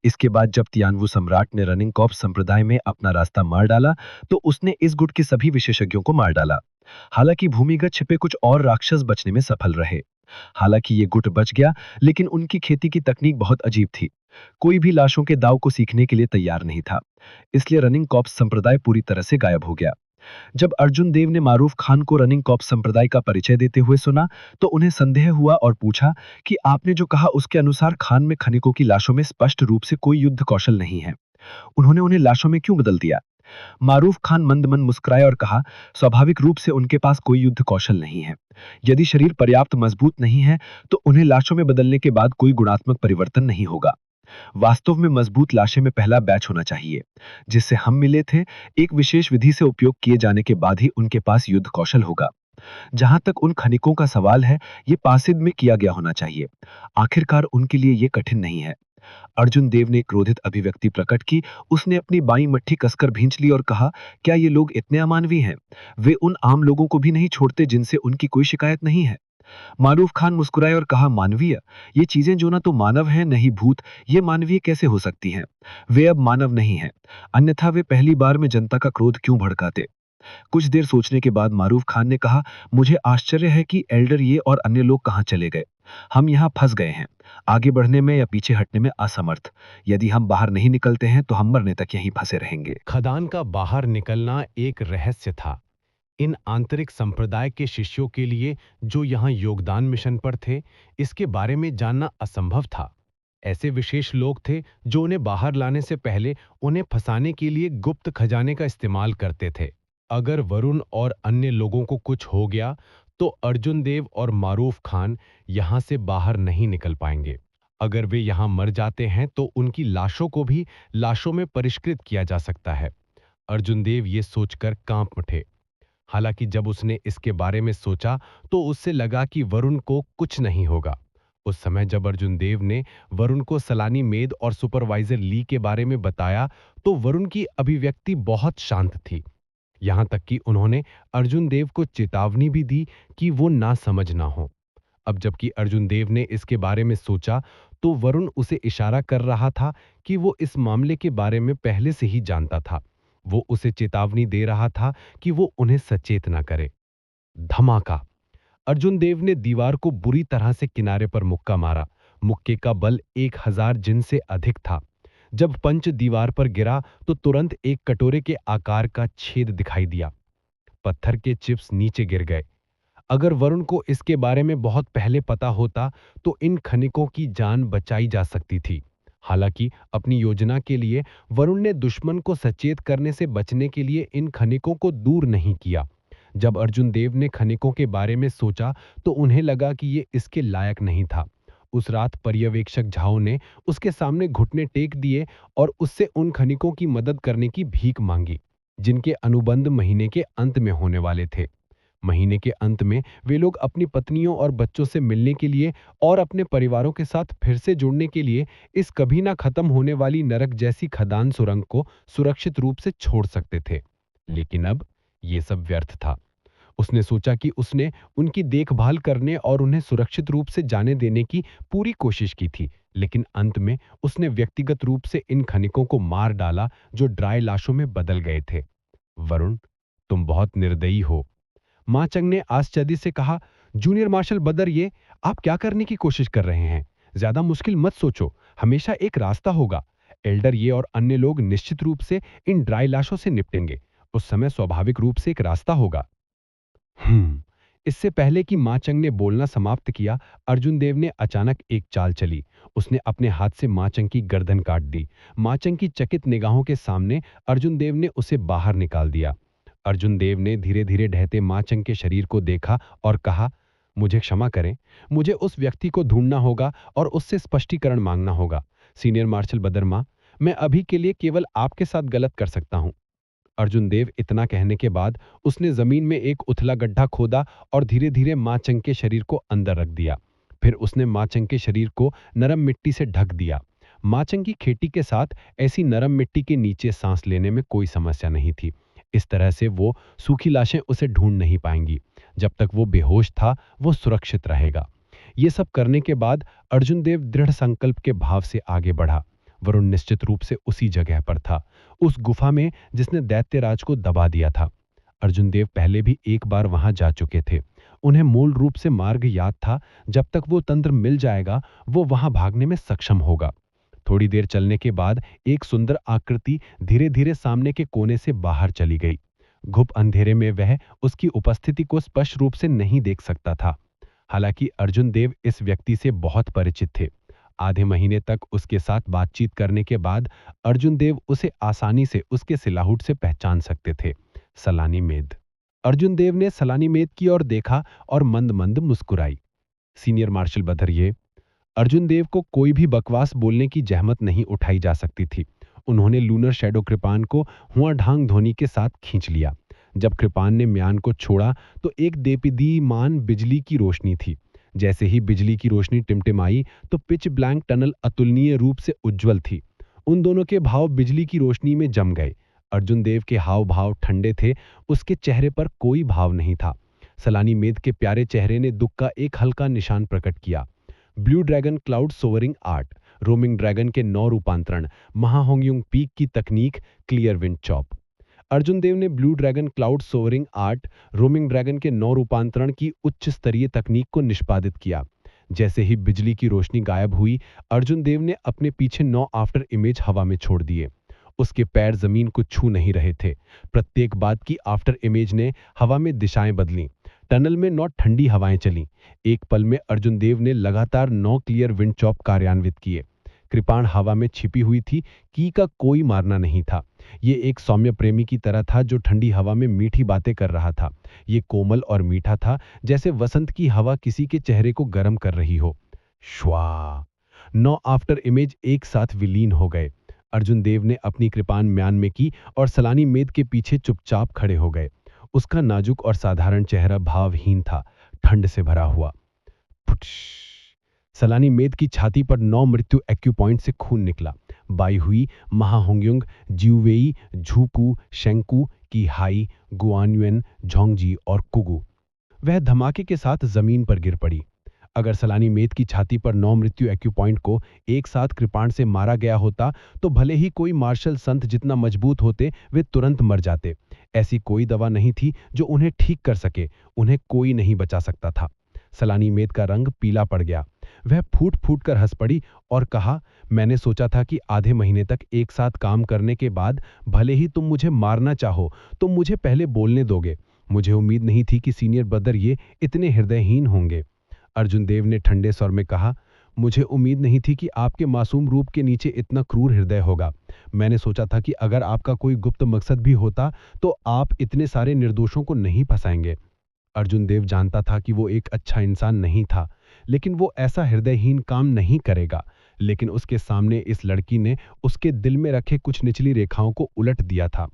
इसके बाद जब तियान्वू सम्राट ने रनिंग कॉप्स संप्रदाय में अपना रास्ता मार डाला, तो उसने इस गुट के सभी विशेषज्ञों को मार डाला। हालांकि भूमिगत छिपे कुछ और राक्षस बचने में सफल रहे। हालांकि ये गुट बच गया, लेकिन उनकी खेती की तकनीक बहुत अजीब थी। कोई भी लाशों के दाव को सीखने के लिए तैयार नहीं था। इसलिए रनिंग कॉप्स संप्रदाय पूरी तरह से गायब हो गया। जब अर्जुन देव ने मारूफ खान को रनिंग कॉप्स संप्रदाय का परिचय देते हुए सुना, तो उन्हें संदेह हुआ और पूछा कि आपने जो कहा उसके अनुसार खान में खनिकों की लाशों में स्पष्ट रूप से कोई युद्ध कौशल नहीं है। उन्होंने उन्हें लाशों में क्यों बदल दिया? मारूफ खान मंद मंद मुस्कुराए और कहा, स्वाभाविक रूप से उनके पास कोई युद्ध कौशल नहीं है। यदि शरीर पर्याप्त मजबूत नहीं है, तो उन्हें लाशों में बदलने के बाद कोई गुणात्मक परिवर्तन नहीं होगा। वास्तव में मजबूत लाशें में पहला बैच होना चाहिए, जिससे हम मिले थे। एक विशेष विधि से उपयोग किए जाने के बाद ही उनके पास युद्ध कौशल होगा। जहां तक उन खनिकों का सवाल है, ये पासिद में किया गया होना चाहिए। आखिरकार उनके लिए ये कठिन नहीं है। अर्जुन देव ने क्रोधित अभिव्यक्ति प्रकट की। उसने अपनी बाईं मुट्ठी कसकर भींच ली और कहा, क्या ये लोग इतने अमानवीय हैं? वे उन आम लोगों को भी नहीं छोड़ते जिनसे उनकी कोई शिकायत नहीं है। मारूफ खान मुस्कुराए और कहा, मानवीय? ये चीजें जो ना तो मानव हैं, नहीं भूत। ये मानवीय कैसे हो सकती हैं? वे अब मानव नहीं हैं, अन्यथा वे पहली बार में जनता का क्रोध क्यों भड़काते? कुछ देर सोचने के बाद मारूफ खान ने कहा, मुझे आश्चर्य है कि एल्डर ये और अन्य लोग कहां चले गए। हम यहां फंस गए हैं, आगे बढ़ने में या पीछे हटने में असमर्थ। यदि हम बाहर नहीं निकलते हैं तो हम मरने तक यहीं फंसे रहेंगे। खदान का बाहर निकलना एक रहस्य था। इन आंतरिक संप्रदाय के शिष्यों के लिए जो यहाँ योगदान मिशन पर थे, इसके बारे में जानना असंभव था। ऐसे विशेष लोग थे जो उन्हें बाहर लाने से पहले उन्हें फंसाने के लिए गुप्त खजाने का इस्तेमाल करते थे। अगर वरुण और अन्य लोगों को कुछ हो गया तो अर्जुन देव और मारूफ खान यहाँ से बाहर नहीं निकल पाएंगे। अगर वे यहाँ मर जाते हैं तो उनकी लाशों को भी लाशों में परिष्कृत किया जा सकता है। अर्जुन देव ये सोचकर कांप उठे। हालांकि जब उसने इसके बारे में सोचा तो उससे लगा कि वरुण को कुछ नहीं होगा। उस समय जब अर्जुन देव ने वरुण को सलानी मेद और सुपरवाइजर ली के बारे में बताया तो वरुण की अभिव्यक्ति बहुत शांत थी। यहां तक कि उन्होंने अर्जुन देव को चेतावनी भी दी कि वो ना समझ ना हो। अब जबकि अर्जुन देव ने इसके बारे में सोचा तो वरुण उसे इशारा कर रहा था कि वो इस मामले के बारे में पहले से ही जानता था। वो उसे चेतावनी दे रहा था कि वो उन्हें सचेत ना करे। धमाका! अर्जुन देव ने दीवार को बुरी तरह से किनारे पर मुक्का मारा। मुक्के का बल 1000 जिन से अधिक था। जब पंच दीवार पर गिरा तो तुरंत एक कटोरे के आकार का छेद दिखाई दिया। पत्थर के चिप्स नीचे गिर गए। अगर वरुण को इसके बारे में बहुत पहले पता होता तो इन खनिकों की जान बचाई जा सकती थी। हालांकि अपनी योजना के लिए वरुण ने दुश्मन को सचेत करने से बचने के लिए इन खनिकों को दूर नहीं किया। जब अर्जुन देव ने खनिकों के बारे में सोचा तो उन्हें लगा कि ये इसके लायक नहीं था। उस रात पर्यवेक्षक झाओ ने उसके सामने घुटने टेक दिए और उससे उन खनिकों की मदद करने की भीख मांगी, जिनके अनुबंध महीने के अंत में होने वाले थे। महीने के अंत में वे लोग अपनी पत्नियों और बच्चों से मिलने के लिए और अपने परिवारों के साथ फिर से जुड़ने के लिए इस कभी ना खत्म होने वाली नरक जैसी खदान सुरंग को सुरक्षित रूप से छोड़ सकते थे। लेकिन अब ये सब व्यर्थ था। उसने सोचा कि उसने उनकी देखभाल करने और उन्हें सुरक्षित रूप से जाने देने की पूरी कोशिश की थी, लेकिन अंत में उसने व्यक्तिगत रूप से इन खनिकों को मार डाला जो ड्राई लाशों में बदल गए थे। वरुण, तुम बहुत निर्दयी हो, मां चंग ने आश्चर्य से कहा। जूनियर मार्शल बदर, ये आप क्या करने की कोशिश कर रहे हैं? ज्यादा मुश्किल मत सोचो, हमेशा एक रास्ता होगा। एल्डर ये और अन्य लोग निश्चित रूप से इन ड्राई लाशों से निपटेंगे। उस समय स्वाभाविक रूप से एक रास्ता होगा। इससे पहले कि मां चंग ने बोलना समाप्त किया, अर्जुन देव ने अचानक एक चाल चली। उसने अपने हाथ से मां चंग की गर्दन काट दी। मां चंग की चकित निगाहों के सामने अर्जुन देव ने उसे बाहर निकाल दिया। अर्जुन देव ने धीरे धीरे ढहते मां चंग के शरीर को देखा और कहा, मुझे क्षमा करें, मुझे उस व्यक्ति को ढूंढना होगा और उससे स्पष्टीकरण मांगना होगा। सीनियर मार्शल बदरमा, मैं अभी के लिए केवल आपके साथ गलत कर सकता हूं। अर्जुन देव इतना कहने के बाद उसने जमीन में एक उथला गड्ढा खोदा और धीरे धीरे मां चंग के शरीर को अंदर रख दिया। फिर उसने मां चंग के शरीर को नरम मिट्टी से ढक दिया। मां चंग की खेती के साथ ऐसी नरम मिट्टी के नीचे सांस लेने में कोई समस्या नहीं थी। इस तरह से वो सूखी लाशें उसे ढूंढ नहीं पाएंगी। जब तक वो बेहोश था वो सुरक्षित रहेगा। ये सब करने के बाद अर्जुन देव दृढ़ संकल्प के भाव से आगे बढ़ा। वरुण निश्चित रूप से उसी जगह पर था, उस गुफा में जिसने दैत्यराज को दबा दिया था। अर्जुन देव पहले भी एक बार वहां जा चुके थे। उन्हें मूल रूप से मार्ग याद था। जब तक वो तंत्र मिल जाएगा, वो वहां भागने में सक्षम होगा। थोड़ी देर चलने के बाद एक सुंदर आकृति धीरे धीरे सामने के कोने से बाहर चली गई। घुप अंधेरे में वह उसकी उपस्थिति को स्पष्ट रूप से नहीं देख सकता था। हालांकि अर्जुन देव इस व्यक्ति से बहुत परिचित थे। आधे महीने तक उसके साथ बातचीत करने के बाद अर्जुन देव उसे आसानी से उसके सिलाहूट से पहचान सकते थे। सलानी मेद। अर्जुन देव ने सलानी मेद की ओर देखा और मंद मंद मुस्कुराई। Senior martial brother. Arjun Dev को कोई भी बकवास बोलने की जहमत नहीं उठाई जा सकती थी। उन्होंने लूनर शैडो कृपान को हुआ ढांग ध्वनि के साथ खींच लिया। जब कृपान ने म्यान को छोड़ा तो एक देदीप्यमान बिजली की रोशनी थी। जैसे ही बिजली की रोशनी टिमटिमाई तो पिच ब्लैंक टनल अतुलनीय रूप से उज्जवल थी। उन दोनों के भाव बिजली की रोशनी में जम गए। अर्जुन देव के हाव भाव ठंडे थे, उसके चेहरे पर कोई भाव नहीं था। सलानी मेद के प्यारे चेहरे ने दुख का एक हल्का निशान प्रकट किया। Blue dragon cloud soaring art, roaming dragon के 9 रूपांतरण, महाहोंगयुंग पीक की तकनीक, clear wind chop. Arjun Dev ने blue dragon cloud soaring art, roaming dragon के 9 रूपांतरण की उच्च स्तरीय तकनीक को निष्पादित किया। जैसे ही बिजली की रोशनी गायब हुई, अर्जुन देव ने अपने पीछे 9 आफ्टर इमेज हवा में छोड़ दिए। उसके पैर जमीन को छू नहीं रहे थे। प्रत्येक बात की आफ्टर इमेज ने हवा में दिशाएं बदलीं। टनल में 9 ठंडी हवाएं चलीं। एक पल में अर्जुन देव ने लगातार 9 क्लियर विंड चॉप कार्यान्वित किए। कृपाण हवा में छिपी हुई थी, की का कोई मारना नहीं था। ये एक सौम्य प्रेमी की तरह था जो ठंडी हवा में मीठी बातें कर रहा था। ये कोमल और मीठा था, जैसे वसंत की हवा किसी के चेहरे को गर्म कर रही हो। श्वा। 9 आफ्टर इमेज एक साथ विलीन हो गए। अर्जुन देव ने अपनी कृपान म्यान में की और सलानी मेद के पीछे चुपचाप खड़े हो गए। उसका नाजुक और साधारण चेहरा भावहीन था, ठंड से भरा हुआ। फुट्श। सलानी मेद की छाती पर 9 मृत्यु एक्यूपॉइंट से खून निकला। बाई हुई, महाहोंगयुंग, जिउवेई, झूकू, शेंकू की हाई, गुआनयुएन, झोंगजी और कुगू। वह धमाके के साथ जमीन पर गिर पड़ी। अगर सलानी मेद की छाती पर 9 मृत्यु एक्यूपॉइंट को एक साथ कृपाण से मारा गया होता तो भले ही कोई मार्शल संत जितना मजबूत होते, वे तुरंत मर जाते। ऐसी कोई दवा नहीं थी जो उन्हें ठीक कर सके। उन्हें कोई नहीं बचा सकता था। सलानी मेद का रंग पीला पड़ गया। वह फूट फूट कर हंस पड़ी और कहा, मैंने सोचा था कि आधे महीने तक एक साथ काम करने के बाद भले ही तुम मुझे मारना चाहो तो मुझे पहले बोलने दोगे। मुझे उम्मीद नहीं थी कि सीनियर ब्रदर ये इतने हृदयहीन होंगे। अर्जुन देव ने ठंडे स्वर में कहा, मुझे उम्मीद नहीं थी कि आपके मासूम रूप के नीचे इतना क्रूर हृदय होगा। मैंने सोचा था कि अगर आपका कोई गुप्त मकसद भी होता तो आप इतने सारे निर्दोषों को नहीं फंसाएंगे। अर्जुन देव जानता था कि वो एक अच्छा इंसान नहीं था, लेकिन वो ऐसा हृदयहीन काम नहीं करेगा। लेकिन उसके सामने इस लड़की ने उसके दिल में रखे कुछ निचली रेखाओं को उलट दिया था।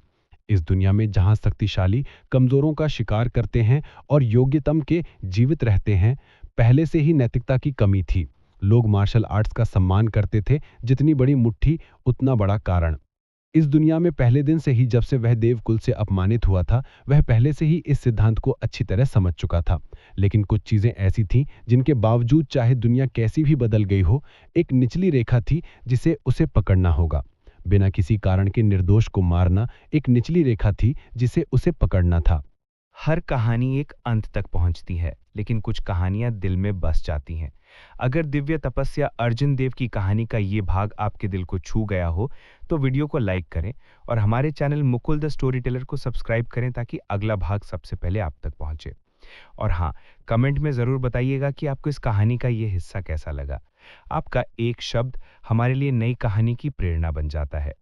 इस दुनिया में जहां शक्तिशाली कमजोरों का शिकार करते हैं और योग्यतम के जीवित रहते हैं, पहले से ही नैतिकता की कमी थी। लोग मार्शल आर्ट्स का सम्मान करते थे, जितनी बड़ी मुट्ठी उतना बड़ा कारण। इस दुनिया में पहले दिन से ही, जब से वह देवकुल से अपमानित हुआ था, वह पहले से ही इस सिद्धांत को अच्छी तरह समझ चुका था। लेकिन कुछ चीजें ऐसी थीं जिनके बावजूद चाहे दुनिया कैसी भी बदल गई हो, एक निचली रेखा थी जिसे उसे पकड़ना होगा। बिना किसी कारण के निर्दोष को मारना एक निचली रेखा थी जिसे उसे पकड़ना था। हर कहानी एक अंत तक पहुंचती है, लेकिन कुछ कहानियां दिल में बस जाती हैं। अगर दिव्य तपस्या अर्जुन देव की कहानी का ये भाग आपके दिल को छू गया हो तो वीडियो को लाइक करें और हमारे channel Mukul the story teller को सब्सक्राइब करें ताकि अगला भाग सबसे पहले आप तक पहुंचे। और हाँ, कमेंट में ज़रूर बताइएगा कि आपको इस कहानी का ये हिस्सा कैसा लगा। आपका एक शब्द हमारे लिए नई कहानी की प्रेरणा बन जाता है।